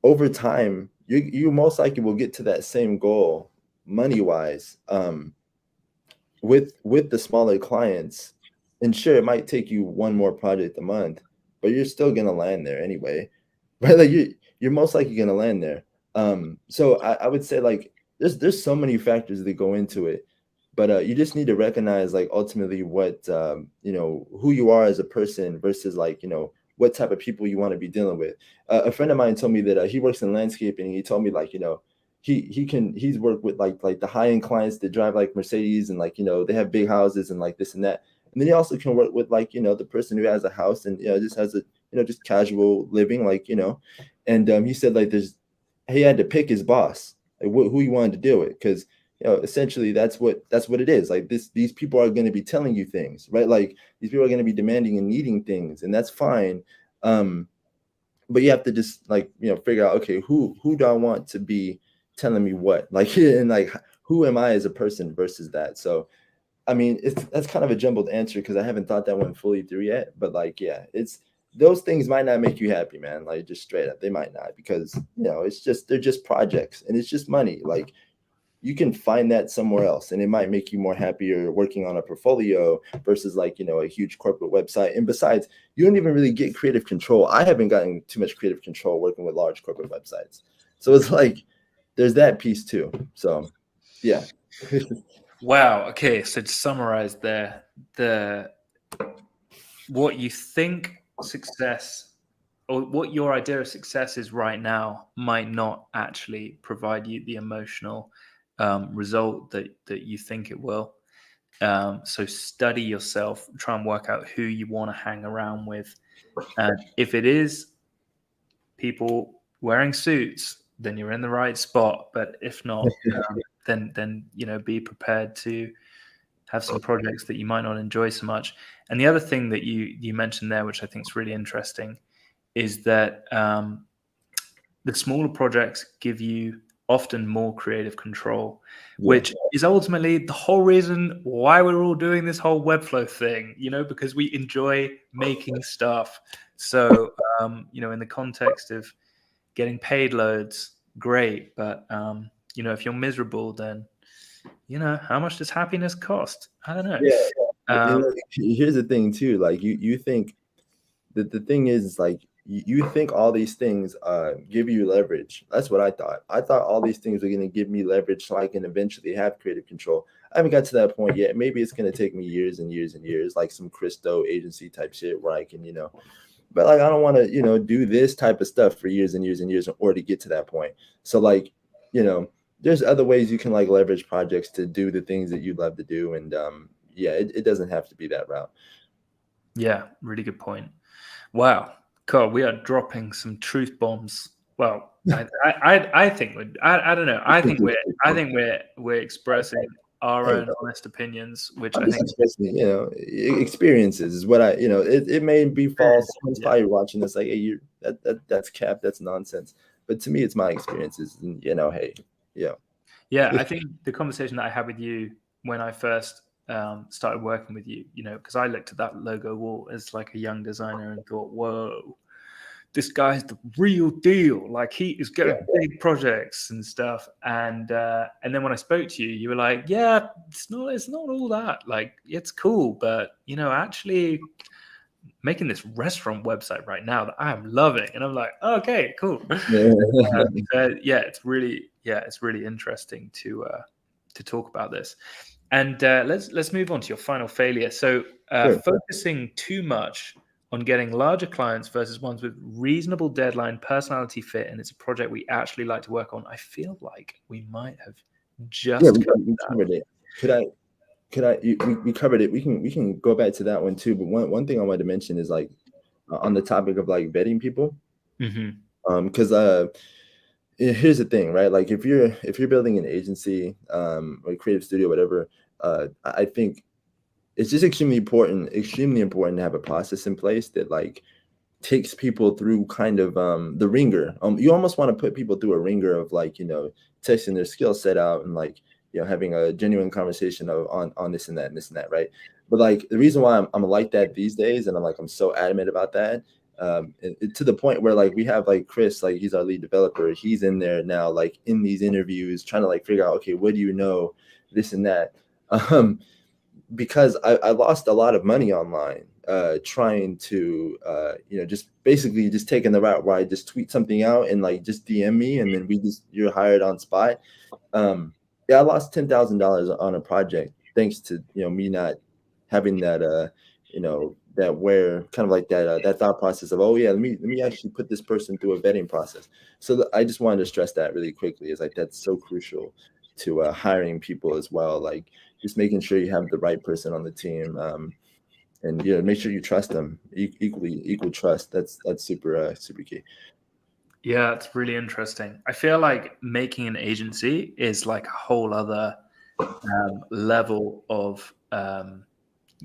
over time, you most likely will get to that same goal money wise with the smaller clients. And sure, it might take you one more project a month, but you're still gonna land there anyway, right? Like, you're most likely gonna land there. So I would say, like, there's so many factors that go into it, But you just need to recognize like ultimately what who you are as a person versus like what type of people you want to be dealing with. A friend of mine told me that he works in landscaping. He told me like he's worked with like the high end clients that drive like Mercedes and like they have big houses and like this and that. And then he also can work with like the person who has a house and just has a just casual living like and he said like he had to pick his boss, like who he wanted to deal with, because essentially that's what it is. Like these people are going to be telling you things, right? Like these people are going to be demanding and needing things, and that's fine. But you have to just like figure out, okay, who do I want to be telling me what, like and like who am I as a person versus that. So I mean, that's kind of a jumbled answer because I haven't thought that one fully through yet. But like, yeah, it's those things might not make you happy, man. Like just straight up, they might not, because it's just they're just projects and it's just money. Like you can find that somewhere else, and it might make you more happier working on a portfolio versus like a huge corporate website. And besides, you don't even really get creative control. I haven't gotten too much creative control working with large corporate websites, so it's like there's that piece too. So yeah. Wow. Okay. So to summarize there, what you think success or what your idea of success is right now might not actually provide you the emotional result that you think it will. So study yourself, try and work out who you want to hang around with. And if it is people wearing suits, then you're in the right spot. But if not, then be prepared to have some projects that you might not enjoy so much. And the other thing that you mentioned there, which I think is really interesting, is that the smaller projects give you often more creative control, which is ultimately the whole reason why we're all doing this whole Webflow thing, because we enjoy making stuff. So, in the context of getting paid loads, great. But, if you're miserable, then, how much does happiness cost? I don't know. Yeah. Here's the thing too. Like you think that the thing is like you think all these things give you leverage. That's what I thought. I thought all these things were going to give me leverage so I can eventually have creative control. I haven't got to that point yet. Maybe it's going to take me years and years and years, like some Christo agency type shit where I can, but like I don't want to, do this type of stuff for years and years and years in order to get to that point. So like, there's other ways you can like leverage projects to do the things that you love to do. And yeah, it doesn't have to be that route. Yeah, really good point. Wow, Carl, we are dropping some truth bombs. Well, I think I don't know. I think we're expressing our own honest opinions, which I think expressing, experiences is what it may be false. Someone's probably watching this like, hey, that's cap, that's nonsense. But to me, it's my experiences, and hey, yeah. I think the conversation that I had with you when I first started working with you, because I looked at that logo wall as like a young designer and thought, whoa, this guy's the real deal. Like he is getting big projects and stuff. And then when I spoke to you, you were like, yeah, it's not all that. Like it's cool, but actually making this restaurant website right now that I am loving. And I'm like, okay, cool. It's really interesting to talk about this. And let's move on to your final failure. So focusing too much on getting larger clients versus ones with reasonable deadline, personality fit, and it's a project we actually like to work on. I feel like we might have just covered it. We covered it. We can go back to that one too. But one thing I wanted to mention is like on the topic of like vetting people. Because here's the thing, right? Like if you're building an agency or a creative studio, whatever, I think it's just extremely important to have a process in place that like takes people through kind of the ringer. You almost want to put people through a ringer of like, testing their skill set out and like, having a genuine conversation on this and that and this and that, right? But like the reason why I'm like that these days, and I'm so adamant about that, to the point where like we have like Chris, like he's our lead developer, he's in there now, like in these interviews trying to like figure out, okay, what do you know, this and that, because I lost a lot of money online trying to just basically just taking the route where I just tweet something out and like just DM me and then you're hired on spot. I lost $10,000 on a project thanks to me not having that that where kind of like that thought process of, oh yeah, let me actually put this person through a vetting process. So I just wanted to stress that really quickly, is like that's so crucial to hiring people as well, like just making sure you have the right person on the team, and make sure you trust them equal trust. That's super super key. Yeah, it's really interesting. I feel like making an agency is like a whole other level of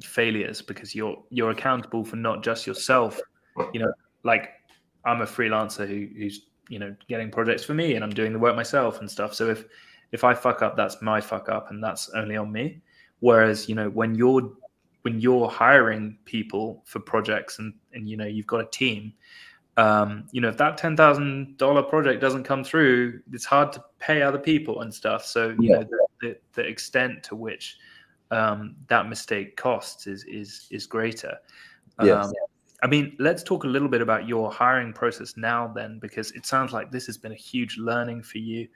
failures, because you're accountable for not just yourself. Like I'm a freelancer who's getting projects for me, and I'm doing the work myself and stuff. So if I fuck up, that's my fuck up, and that's only on me. Whereas when you're hiring people for projects, and you've got a team, if that $10,000 project doesn't come through, it's hard to pay other people and stuff. So the extent to which that mistake costs is greater. Yes. I mean, let's talk a little bit about your hiring process now, then, because it sounds like this has been a huge learning for you.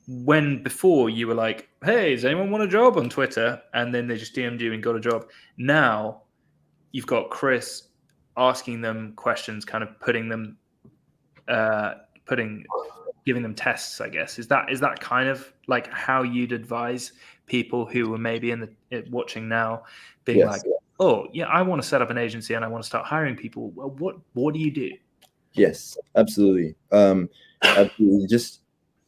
When before you were like, "Hey, does anyone want a job?" on Twitter, and then they just DM'd you and got a job. Now you've got Chris asking them questions, kind of giving them tests, I guess. Is that kind of like how you'd advise people who were maybe watching now, being Yes. like, oh yeah, I want to set up an agency and I want to start hiring people? Well, what do you do? Yes, absolutely. Absolutely. Just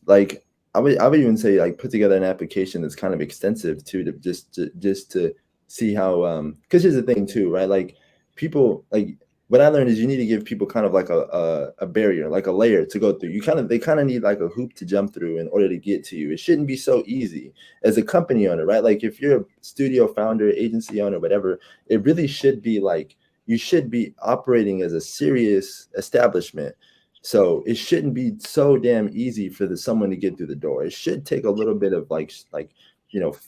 like I would even say, like, put together an application that's kind of extensive too, to just to see how, because here's the thing too, right? Like people, like what I learned is you need to give people kind of like a barrier, like a layer to go through. They kind of need like a hoop to jump through in order to get to you. It shouldn't be so easy as a company owner, right? Like if you're a studio founder, agency owner, whatever, it really should be like you should be operating as a serious establishment. So it shouldn't be so damn easy for someone to get through the door. It should take a little bit of like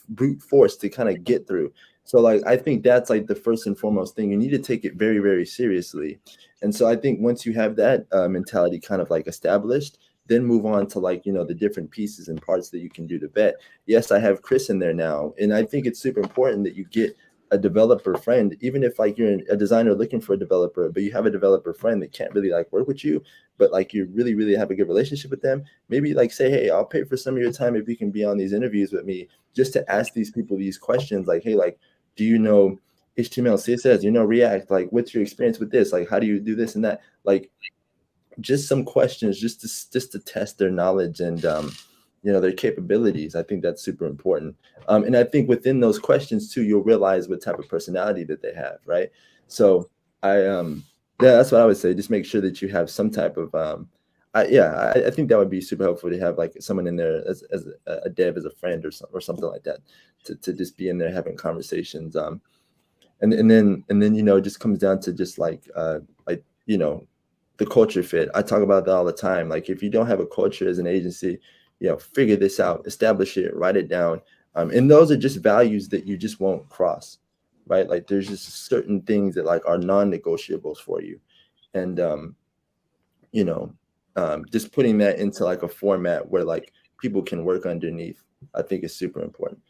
brute force to kind of get through. So like I think that's like the first and foremost thing. You need to take it very, very seriously. And so I think once you have that mentality kind of like established, then move on to like the different pieces and parts that you can do to vet. Yes, I have Chris in there now, and I think it's super important that you get a developer friend, even if like you're a designer looking for a developer, but you have a developer friend that can't really like work with you, but like you really, really have a good relationship with them. Maybe like say, hey, I'll pay for some of your time if you can be on these interviews with me, just to ask these people these questions, like, hey, like, do you know HTML, CSS, React? Like, what's your experience with this? Like, how do you do this and that? Like, just some questions, just to test their knowledge and their capabilities. I think that's super important. And I think within those questions too, you'll realize what type of personality that they have, right? So yeah, that's what I would say. Just make sure that you have some type of I think that would be super helpful to have like someone in there as a dev, as a friend or something like that, to just be in there having conversations. And then it just comes down to just like the culture fit. I talk about that all the time. Like if you don't have a culture as an agency, figure this out, establish it, write it down. And those are just values that you just won't cross, right? Like there's just certain things that like are non-negotiables for you. And, just putting that into like a format where like people can work underneath, I think is super important.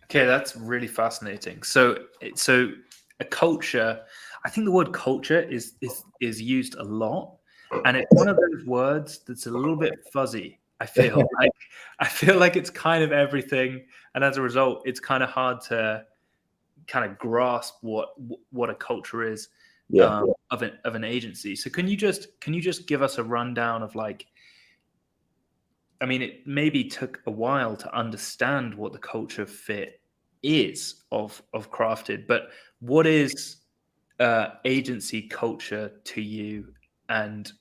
Okay, that's really fascinating. So a culture, I think the word culture is used a lot, and it's one of those words that's a little bit fuzzy. I feel like it's kind of everything, and as a result, it's kind of hard to kind of grasp what a culture is of an agency. So can you just give us a rundown of like, I mean, it maybe took a while to understand what the culture fit is of Crafted, but what is agency culture to you, and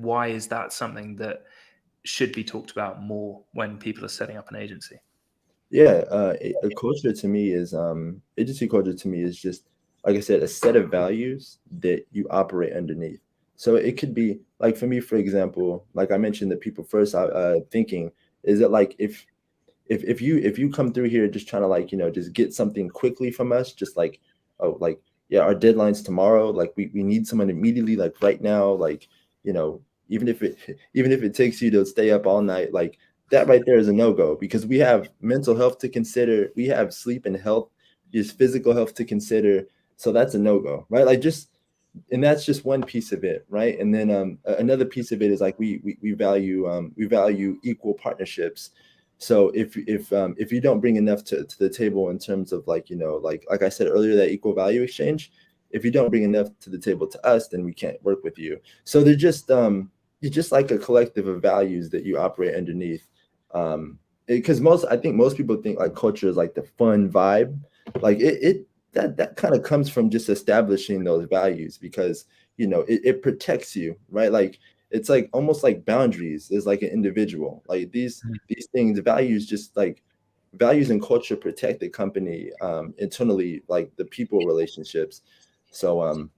why is that something that should be talked about more when people are setting up an agency? Yeah, a culture to me is agency culture to me is just, like I said, a set of values that you operate underneath. So it could be like, for me, for example, like I mentioned, the people first thinking is that like if you come through here just trying to like just get something quickly from us, just like, oh, like, yeah, our deadline's tomorrow, like we need someone immediately, like right now, like even if it takes you to stay up all night, like that right there is a no-go, because we have mental health to consider, we have sleep and health, just physical health to consider. So that's a no-go, right? Like, just, and that's just one piece of it, right? And then another piece of it is like we value equal partnerships. So if you don't bring enough to the table in terms of, like, like I said earlier, that equal value exchange, if you don't bring enough to the table to us, then we can't work with you. So they're just you're just like a collective of values that you operate underneath. Because I think most people think like culture is like the fun vibe, like it that kind of comes from just establishing those values, because it protects you, right? Like, it's like almost like boundaries is like an individual, like these things, values, just like values and culture protect the company internally, like the people relationships. So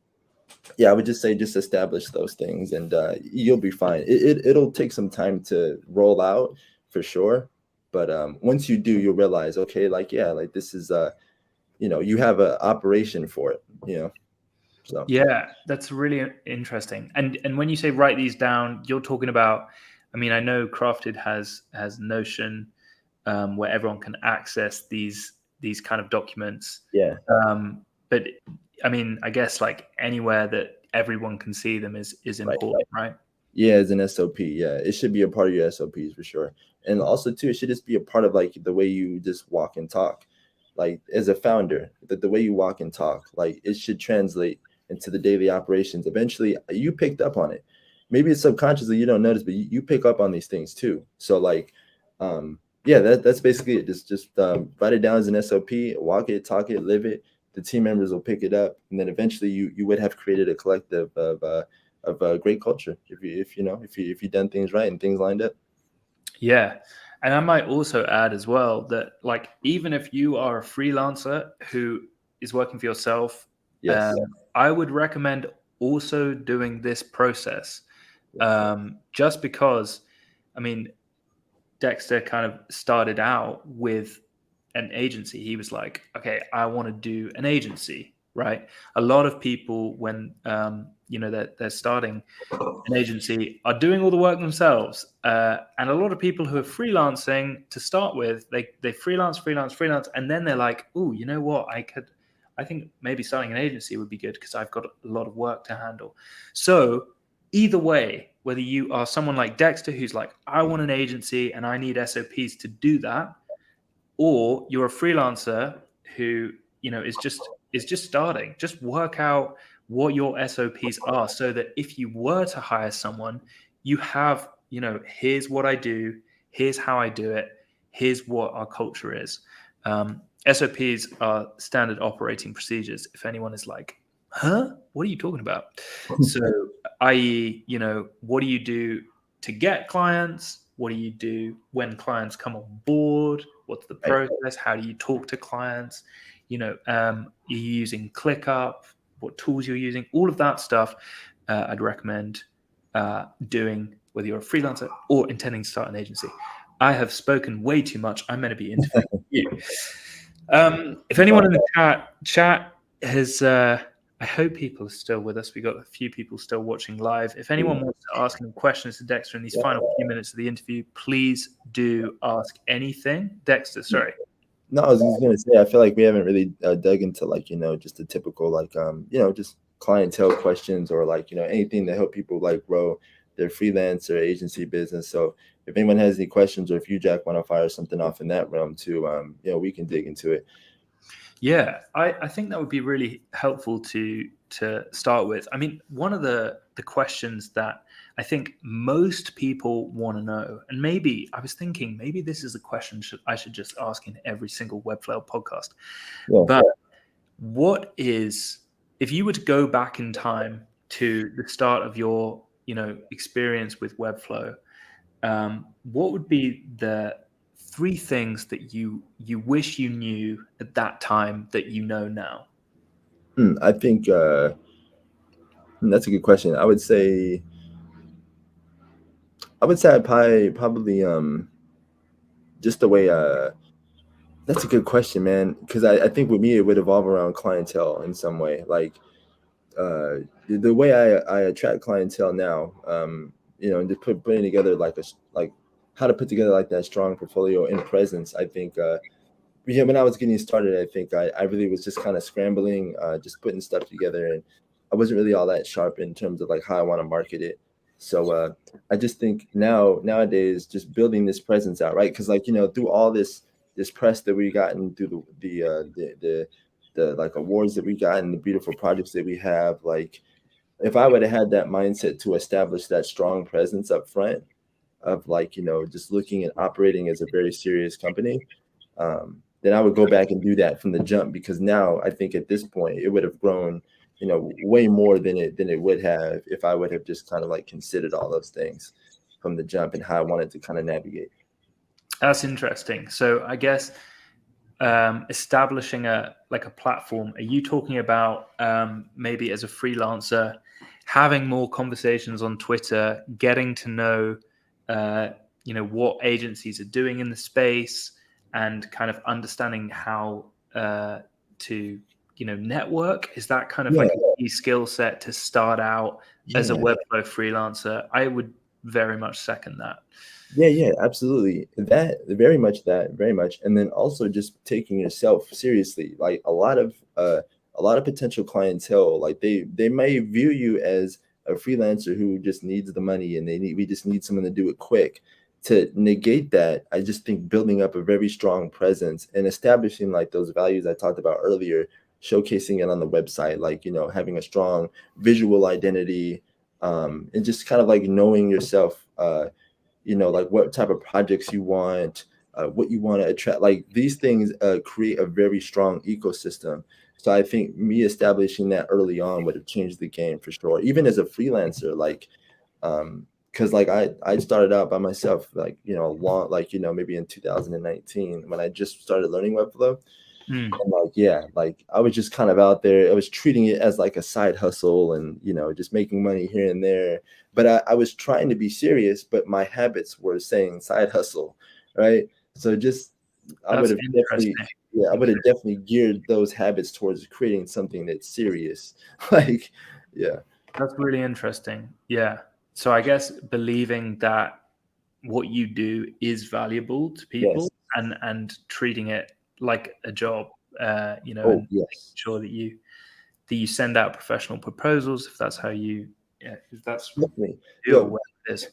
yeah, I would just say just establish those things, and you'll be fine. It'll take some time to roll out for sure, but once you do, you'll realize, okay, like, yeah, like this is you have an operation for it. So Yeah, that's really interesting. And when you say write these down, you're talking about. I mean, I know Crafted has Notion, where everyone can access these kind of documents. yeah. But I mean, I guess like anywhere that everyone can see them is Right. important, right? Yeah, as an SOP, yeah, it should be a part of your SOPs for sure. And also too, it should just be a part of like the way you just walk and talk. Like, as a founder, the way you walk and talk, like, it should translate into the daily operations. Eventually, you picked up on it. Maybe it's subconsciously, you don't notice, but you pick up on these things too. So like, yeah, that's basically it. Just write it down as an SOP, walk it, talk it, live it. The team members will pick it up, and then eventually you would have created a collective of great culture if you done things right and things lined up. Yeah. And I might also add as well that, like, even if you are a freelancer who is working for yourself, Yes. I would recommend also doing this process, just because, I mean, Dexter kind of started out with an agency. He was like, okay, I want to do an agency, right? A lot of people, when they're starting an agency, are doing all the work themselves, and a lot of people who are freelancing to start with, they freelance, and then they're like, oh, you know what, I think maybe starting an agency would be good because I've got a lot of work to handle. So either way, whether you are someone like Dexter who's like, I want an agency and I need SOPs to do that, or you're a freelancer who is just starting, just work out what your SOPs are, so that if you were to hire someone, you have, here's what I do, here's how I do it, here's what our culture is. SOPs are standard operating procedures. If anyone is like, huh, what are you talking about? So, i.e., what do you do to get clients? What do you do when clients come on board? What's the Right. process? How do you talk to clients? Are you using ClickUp? What tools you're using? All of that stuff, I'd recommend doing, whether you're a freelancer or intending to start an agency. I have spoken way too much. I'm meant to be interviewing you. If anyone in the chat has, I hope people are still with us. We got a few people still watching live. If anyone wants to ask any questions to Dexter in these final few minutes of the interview, please do ask anything. Dexter, sorry. No, I was just gonna say, I feel like we haven't really dug into, like, just the typical, like, just clientele questions, or like, anything to help people like grow their freelance or agency business. So if anyone has any questions, or if you, Jack, want to fire something off in that realm too, we can dig into it. Yeah, I think that would be really helpful to start with. I mean, one of the questions that I think most people want to know, and maybe I was thinking maybe this is a question I should just ask in every single Webflail podcast. Yeah. But what is, if you were to go back in time to the start of your experience with Webflow, what would be the 3 things that you wish you knew at that time that you know now? I think that's a good question. I would say I'd probably just the way that's a good question, man, because I think with me it would evolve around clientele in some way. Like, the way I attract clientele now, and just putting together like how to put together like that strong portfolio and presence. I think yeah, when I was getting started, I think I really was just kind of scrambling, just putting stuff together, and I wasn't really all that sharp in terms of like how I want to market it. So I just think nowadays just building this presence out, right? Because like through all this press that we gotten through the like awards that we got and the beautiful projects that we have, like if I would have had that mindset to establish that strong presence up front of like just looking and operating as a very serious company, then I would go back and do that from the jump, because now I think at this point it would have grown, way more than it would have if I would have just kind of like considered all those things from the jump and how I wanted to kind of navigate. That's interesting. So I guess establishing a platform. Are you talking about maybe as a freelancer having more conversations on Twitter, getting to know what agencies are doing in the space, and kind of understanding how to network? Is that kind of like a key skill set to start out as a Webflow freelancer? I would very much second that. Yeah, absolutely. Very much, and then also just taking yourself seriously. Like a lot of potential clientele, like they may view you as a freelancer who just needs the money, and we just need someone to do it quick. To negate that, I just think building up a very strong presence and establishing like those values I talked about earlier, showcasing it on the website, like having a strong visual identity, and just kind of like knowing yourself. Like what type of projects you want, what you want to attract. Like these things create a very strong ecosystem. So I think me establishing that early on would have changed the game for sure. Even as a freelancer, like, because like I started out by myself, like long, like maybe in 2019 when I just started learning Webflow. And like I was just kind of out there. I was treating it as like a side hustle, and just making money here and there. But I was trying to be serious, but my habits were saying side hustle, right? So just I would have definitely geared those habits towards creating something that's serious. Like, yeah. That's really interesting. Yeah. So I guess believing that what you do is valuable to people, and treating it like a job, and making sure that you send out professional proposals if that's how you, if that's definitely. do, or what it is.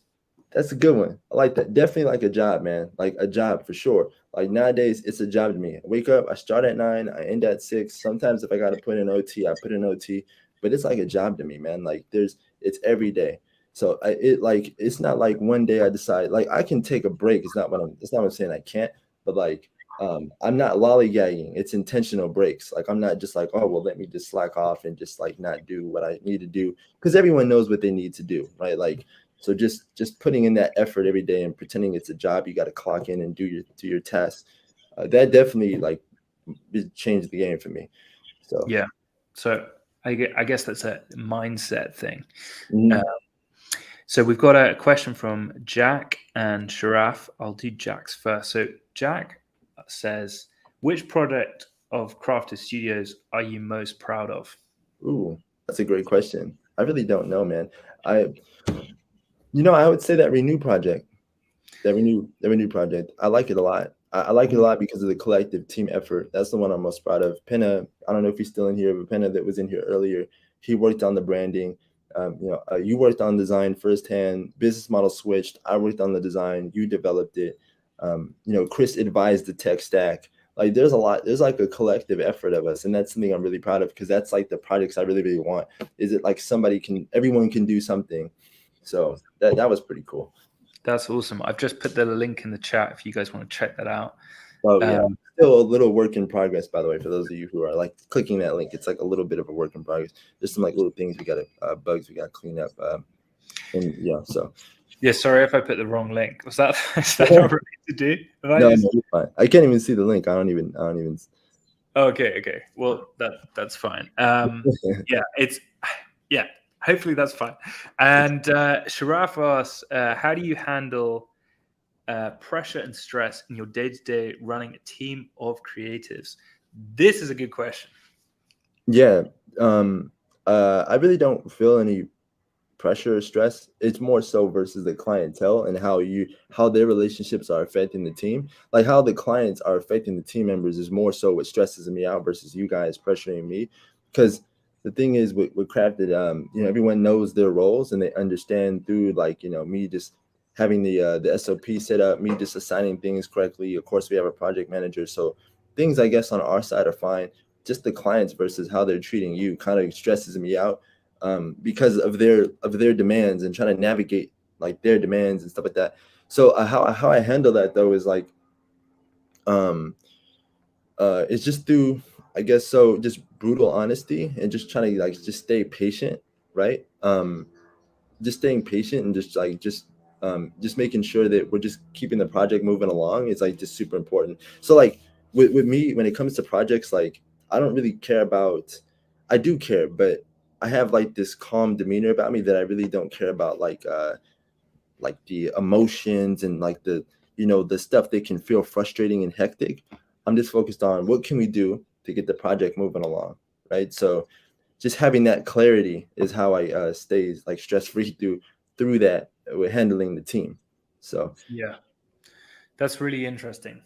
That's a good one. I like that. Definitely like a job, man. Like a job for sure. Like nowadays, it's a job to me. I wake up, I start at 9, I end at 6. Sometimes if I got to put in OT, I put in OT. But it's like a job to me, man. Like it's every day. So it's not like one day I decide, like I can take a break. It's not what I'm saying I can't. But like I'm not lollygagging. It's intentional breaks. Like I'm not just like, oh well, let me just slack off and just like not do what I need to do, because everyone knows what they need to do, right? Like. So just putting in that effort every day and pretending it's a job, you got to clock in and do your tasks. That definitely like changed the game for me. So yeah. So I guess that's a mindset thing. So we've got a question from Jack and Sharaf. I'll do Jack's first. So Jack says, which product of Crafted Studios are you most proud of? Ooh, that's a great question. I really don't know, man. I would say that Renew project. That Renew project. I like it a lot. I like it a lot because of the collective team effort. That's the one I'm most proud of. Penna, I don't know if he's still in here, but Penna that was in here earlier, he worked on the branding. You worked on design firsthand. Business model switched. I worked on the design. You developed it. Chris advised the tech stack. Like there's like a collective effort of us, and that's something I'm really proud of, because that's like the projects I really, really want. Is it like everyone can do something. So that was pretty cool. That's awesome. I've just put the link in the chat if you guys want to check that out. Oh yeah, still a little work in progress, by the way, for those of you who are like clicking that link. It's like a little bit of a work in progress. There's some like little things bugs we got to clean up. And yeah, so. Yeah, sorry if I put the wrong link. Is that all right to do? No, you're fine. I can't even see the link. I don't even. Okay. Well, that's fine. Hopefully that's fine. And Sharaf asks, how do you handle pressure and stress in your day-to-day running a team of creatives? This is a good question. Yeah. I really don't feel any pressure or stress, it's more so versus the clientele and how their relationships are affecting the team. Like how the clients are affecting the team members is more so what stresses me out versus you guys pressuring me. Because the thing is with crafted, everyone knows their roles and they understand through like, me just having the SOP set up, me just assigning things correctly. Of course, we have a project manager, so things I guess on our side are fine. Just the clients versus how they're treating you kind of stresses me out, because of their demands and trying to navigate like their demands and stuff like that. So how I handle that though is like, it's just through, I guess, so just brutal honesty and just trying to like just stay patient, right? Just staying patient and just making sure that we're just keeping the project moving along is like just super important. So like with me, when it comes to projects, like I don't really care about, I do care, but I have like this calm demeanor about me that I really don't care about like the emotions and like the stuff that can feel frustrating and hectic. I'm just focused on what can we do to get the project moving along, right? So just having that clarity is how I stay like stress free through that with handling the team. So Yeah, that's really interesting.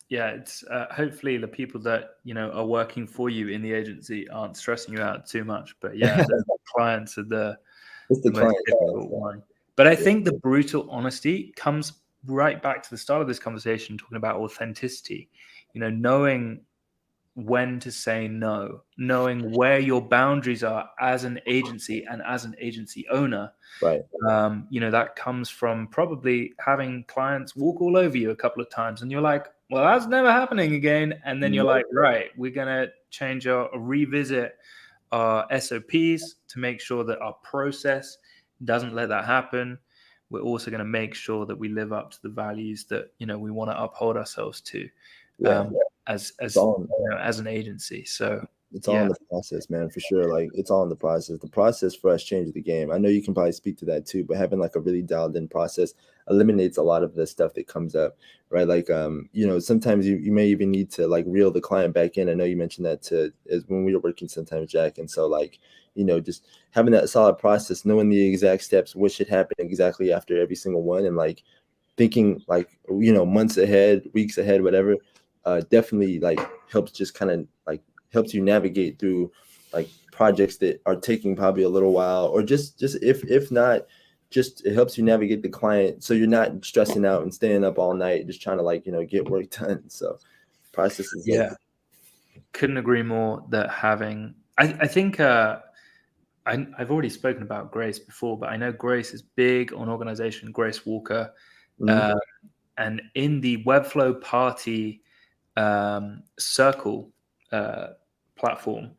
Yeah, it's hopefully the people that are working for you in the agency aren't stressing you out too much. But yeah, the clients are the it's the most client. difficult one. But I Yeah. think the brutal honesty comes right back to the start of this conversation, talking about authenticity. Knowing when to say no, knowing where your boundaries are as an agency and as an agency owner. Right. That comes from probably having clients walk all over you a couple of times, and you're like, well, that's never happening again. And then you're like, right, we're going to change or revisit our SOPs to make sure that our process doesn't let that happen. We're also going to make sure that we live up to the values that we want to uphold ourselves to, as as an agency. So it's all in the process, man, for sure. Like it's all in the process. The process for us changed the game. I know you can probably speak to that too, but having like a really dialed in process eliminates a lot of the stuff that comes up, right? Like, sometimes you may even need to like reel the client back in. I know you mentioned that as when we were working sometimes, Jack. And so like, just having that solid process, knowing the exact steps, what should happen exactly after every single one, and like thinking like, months ahead, weeks ahead, whatever, definitely like helps just kind of like helps you navigate through like projects that are taking probably a little while, or just if not, just it helps you navigate the client so you're not stressing out and staying up all night just trying to like get work done. So processes. Couldn't agree more that having I think I've already spoken about Grace before, but I know Grace is big on organization, Grace Walker. And in the Webflow party circle platform,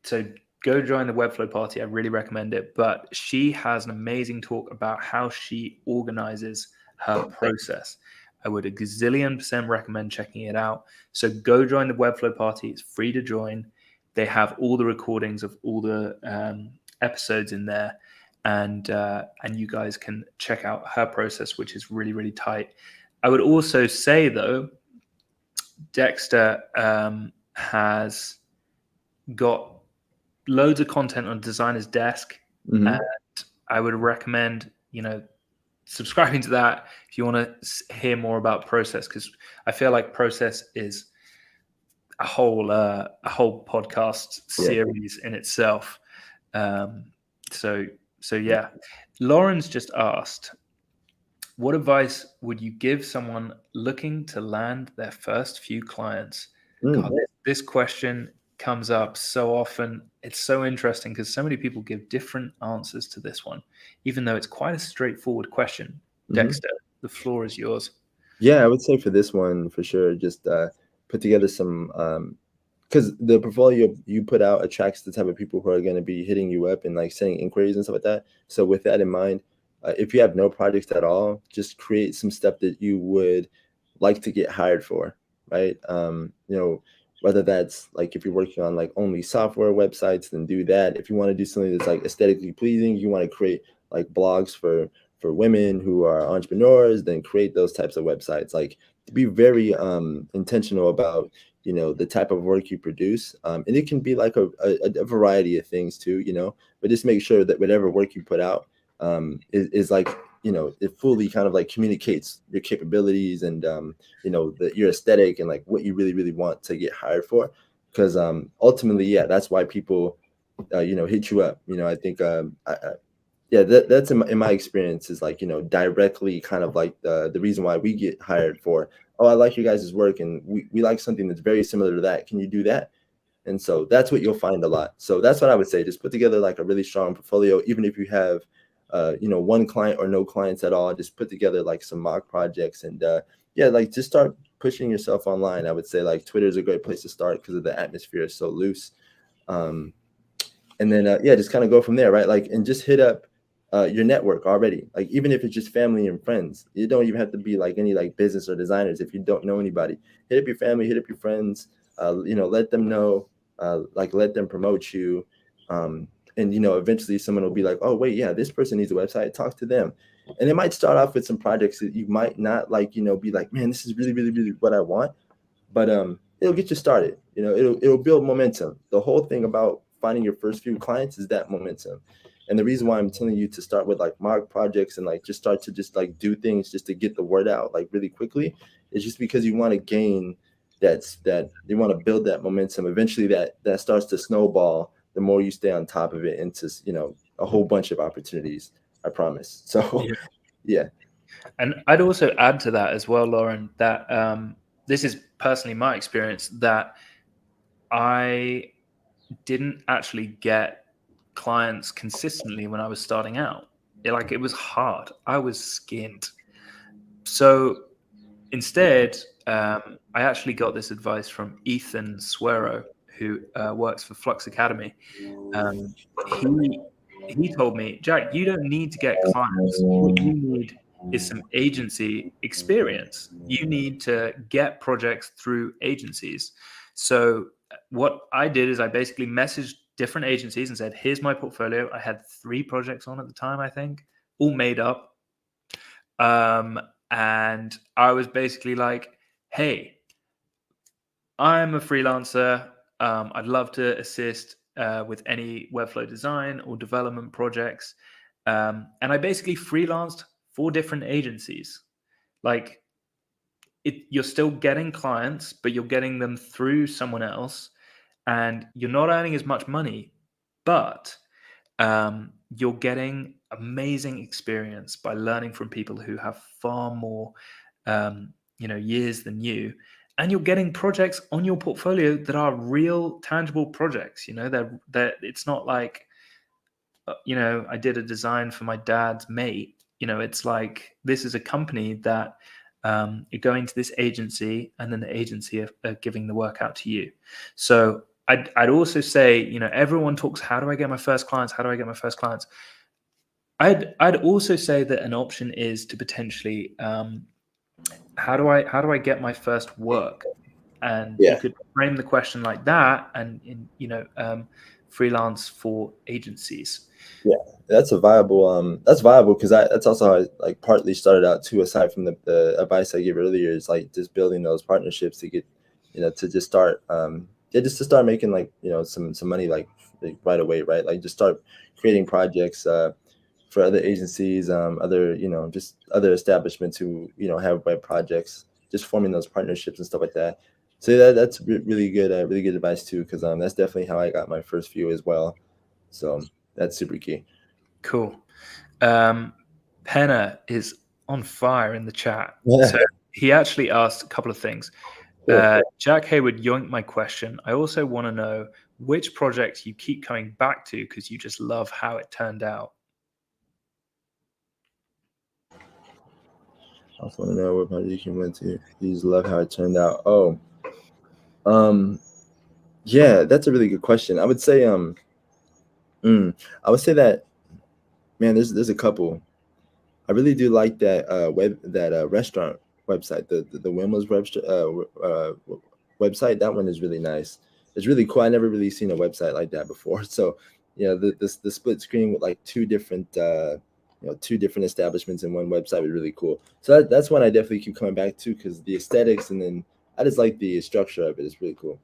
so go join the Webflow party. I really recommend it. But she has an amazing talk about how she organizes her process. I would a gazillion% recommend checking it out. So go join the Webflow party. It's free to join. They have all the recordings of all the episodes in there, and you guys can check out her process, which is really, really tight. I would also say though, Dexter has got loads of content on Designer's Desk, and I would recommend subscribing to that if you want to hear more about process, because I feel like process is a whole podcast series in itself. So yeah. Lauren's just asked, what advice would you give someone looking to land their first few clients? God, this question comes up so often. It's so interesting because so many people give different answers to this one, even though it's quite a straightforward question. Dexter, the floor is yours. Yeah, I would say for this one, for sure, just put together some, because the portfolio you put out attracts the type of people who are going to be hitting you up and like sending inquiries and stuff like that. So with that in mind, if you have no projects at all, just create some stuff that you would like to get hired for, right? Whether that's like if you're working on like only software websites, then do that. If you want to do something that's like aesthetically pleasing, you want to create like blogs for women who are entrepreneurs, then create those types of websites. Like be very intentional about the type of work you produce, and it can be like a variety of things too, but just make sure that whatever work you put out is like, it fully kind of like communicates your capabilities and your aesthetic and like what you really really want to get hired for. Because ultimately, yeah, that's why people hit you up. I think yeah, that's in my experience is like, directly kind of like the reason why we get hired for, oh, I like your guys' work and we like something that's very similar to that. Can you do that? And so that's what you'll find a lot. So that's what I would say. Just put together like a really strong portfolio, even if you have, one client or no clients at all. Just put together like some mock projects and yeah, like just start pushing yourself online. I would say like Twitter is a great place to start because of the atmosphere is so loose. Um, and then yeah, just kind of go from there, right? Like, and just hit up your network already. Like, even if it's just family and friends, you don't even have to be like any like business or designers. If you don't know anybody, hit up your family, hit up your friends. Let them know, like let them promote you. And eventually someone will be like, oh wait, yeah, this person needs a website. Talk to them. And it might start off with some projects that you might not like, be like, man, this is really, really, really what I want. But it'll get you started. It'll build momentum. The whole thing about finding your first few clients is that momentum. And the reason why I'm telling you to start with like mock projects and like just start to just like do things just to get the word out like really quickly is just because you want to gain that you want to build that momentum. Eventually that starts to snowball the more you stay on top of it into a whole bunch of opportunities. I promise. So Yeah. yeah. And I'd also add to that as well, Lauren, that this is personally my experience, that I didn't actually get clients consistently when I was starting out. It was hard. I was skint. So instead, I actually got this advice from Ethan Suero, who works for Flux Academy. He he told me, Jack, you don't need to get clients. What you need is some agency experience. You need to get projects through agencies. So what I did is I basically messaged different agencies and said, here's my portfolio. I had 3 projects on at the time, I think, all made up. And I was basically like, hey, I'm a freelancer. I'd love to assist with any Webflow design or development projects. And I basically freelanced 4 different agencies. Like, you're still getting clients, but you're getting them through someone else, and you're not earning as much money, but you're getting amazing experience by learning from people who have far more years than you, and you're getting projects on your portfolio that are real tangible projects. They're it's not like I did a design for my dad's mate. It's like, this is a company that you're going to this agency, and then the agency are giving the work out to you. So I'd also say, everyone talks, how do I get my first clients? How do I get my first clients? I'd also say that an option is to potentially, how do I get my first work? And you Yeah. could frame the question like that, and freelance for agencies. Yeah, that's viable because that's also how I like partly started out too, aside from the advice I gave earlier, is like just building those partnerships to get, to just start yeah, just to start making like, some money like right away, right? Like just start creating projects for other agencies, other, just other establishments who, have web projects, just forming those partnerships and stuff like that. So that's really good advice too, because that's definitely how I got my first few as well. So that's super key. Cool. Penna is on fire in the chat. Yeah, So he actually asked a couple of things. sure. Jack Hayward yoinked my question. I also want to know which projects you keep coming back to because you just love how it turned out. I also want to know what project you went to. You just love how it turned out. Oh, um, yeah, that's a really good question. I would say that, man, there's a couple. I really do like that restaurant website, the Wimmel's website. That one is really nice. It's really cool. I never really seen a website like that before. So, the split screen with like two different establishments in one website was really cool. So that's one I definitely keep coming back to because the aesthetics, and then I just like the structure of it. It's really cool.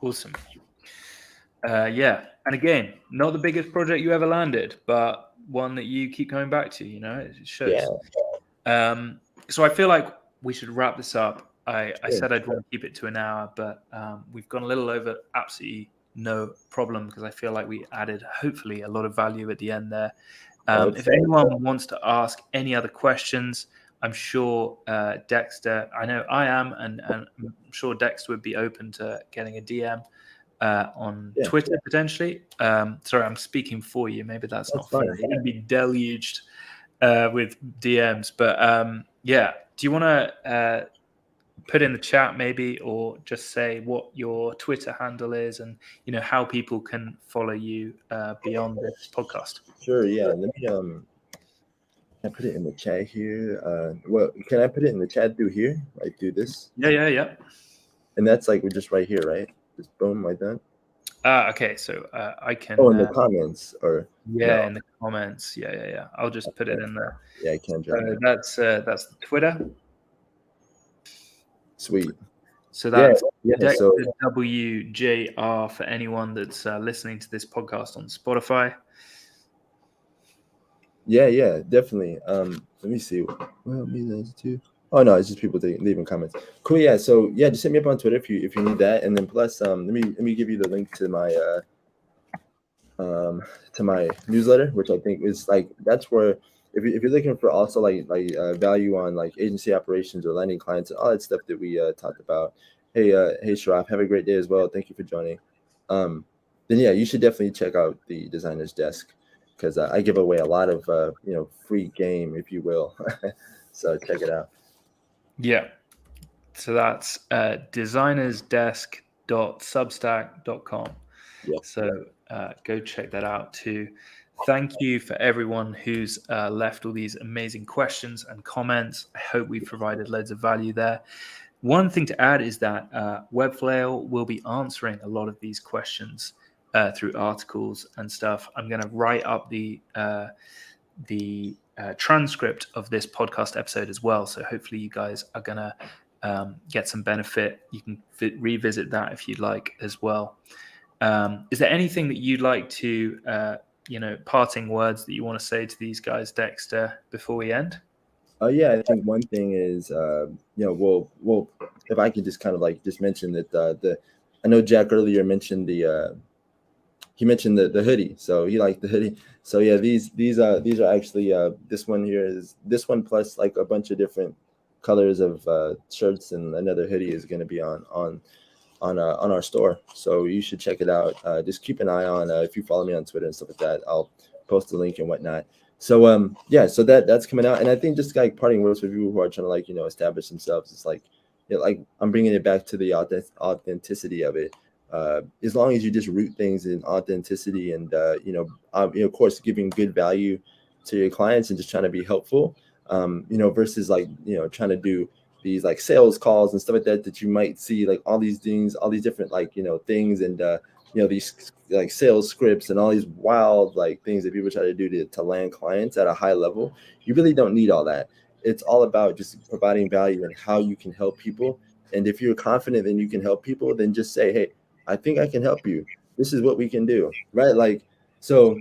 Awesome. Yeah. And again, not the biggest project you ever landed, but one that you keep coming back to, it shows. So I feel like we should wrap this up. I said I'd want to keep it to an hour, but we've gone a little over. Absolutely no problem, because I feel like we added, hopefully, a lot of value at the end there. If anyone wants to ask any other questions, I'm sure Dexter, I know I am, and I'm sure Dexter would be open to getting a DM on Twitter, potentially. Sorry, I'm speaking for you. Maybe that's not fair. You're going to be deluged with DMs. But yeah, do you want to put in the chat maybe, or just say what your Twitter handle is, and how people can follow you beyond this podcast? Sure. Yeah. Let me I put it in the chat here. Well, can I put it in the chat through here? Like through this? Yeah. And that's like we're just right here, right? Just boom, like that. Okay, so I can. Oh, in the comments, or yeah, in the comments. Yeah. I'll just put it in there. Yeah, I can drop it. That's the Twitter. Sweet. So that's so WJR for anyone that's listening to this podcast on Spotify. Yeah, definitely. Let me see. Well, me those two. Oh no, it's just people leaving comments. Cool. Yeah. So yeah, just hit me up on Twitter if you need that, and then plus, let me give you the link to my newsletter, which I think is like that's where if you're looking for also like value on like agency operations or landing clients and all that stuff that we talked about. Hey Sharaf, have a great day as well. Thank you for joining. Then yeah, you should definitely check out the Designer's Desk, because I give away a lot of free game, if you will. So check it out. Yeah. So that's designersdesk.substack.com. Yeah. So go check that out too. Thank you for everyone who's left all these amazing questions and comments. I hope we've provided loads of value there. One thing to add is that Webflail will be answering a lot of these questions through articles and stuff. I'm going to write up the transcript of this podcast episode as well. So hopefully you guys are going to get some benefit. You can revisit that if you'd like as well. Is there anything that you'd like to, parting words that you want to say to these guys, Dexter, before we end? Yeah, I think one thing is, well, if I could just kind of like just mention that I know Jack earlier mentioned he mentioned the hoodie, so he liked the hoodie. So yeah, these are actually this one here is this one plus like a bunch of different colors of shirts, and another hoodie is going to be on our store. So you should check it out. Just keep an eye on if you follow me on Twitter and stuff like that. I'll post the link and whatnot. So so that's coming out, and I think just like parting words for people who are trying to like establish themselves. It's like like I'm bringing it back to the authenticity of it. As long as you just root things in authenticity and of course giving good value to your clients and just trying to be helpful, versus like trying to do these like sales calls and stuff like that you might see like all these things, all these different like things, and these like sales scripts and all these wild like things that people try to do to land clients at a high level. You really don't need all that. It's all about just providing value and how you can help people. And if you're confident that you can help people, then just say, hey, I think I can help you. This is what we can do, right? Like, so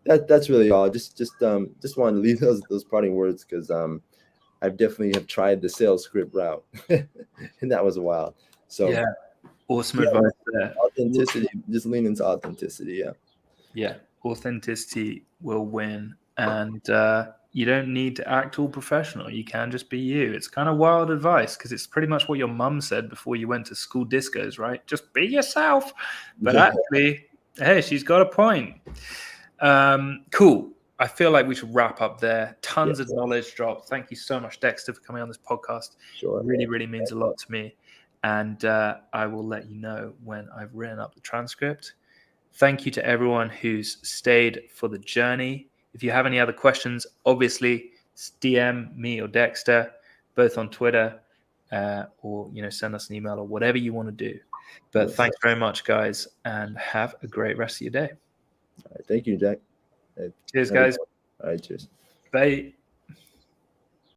that's really all. Just wanted to leave those parting words, because I definitely have tried the sales script route, and that was a while. So yeah, awesome advice there. Authenticity, just lean into authenticity. Yeah, authenticity will win, and you don't need to act all professional. You can just be you. It's kind of wild advice, because it's pretty much what your mum said before you went to school discos, right? Just be yourself. But actually, hey, she's got a point. Cool. I feel like we should wrap up there. Tons of knowledge dropped. Thank you so much, Dexter, for coming on this podcast. Sure. It really, really means a lot to me. And I will let you know when I've written up the transcript. Thank you to everyone who's stayed for the journey. If you have any other questions, obviously DM me or Dexter, both on Twitter, or send us an email or whatever you want to do. But thanks very much, guys, and have a great rest of your day. All right, thank you, Jack. Cheers, guys. All right, cheers. Bye.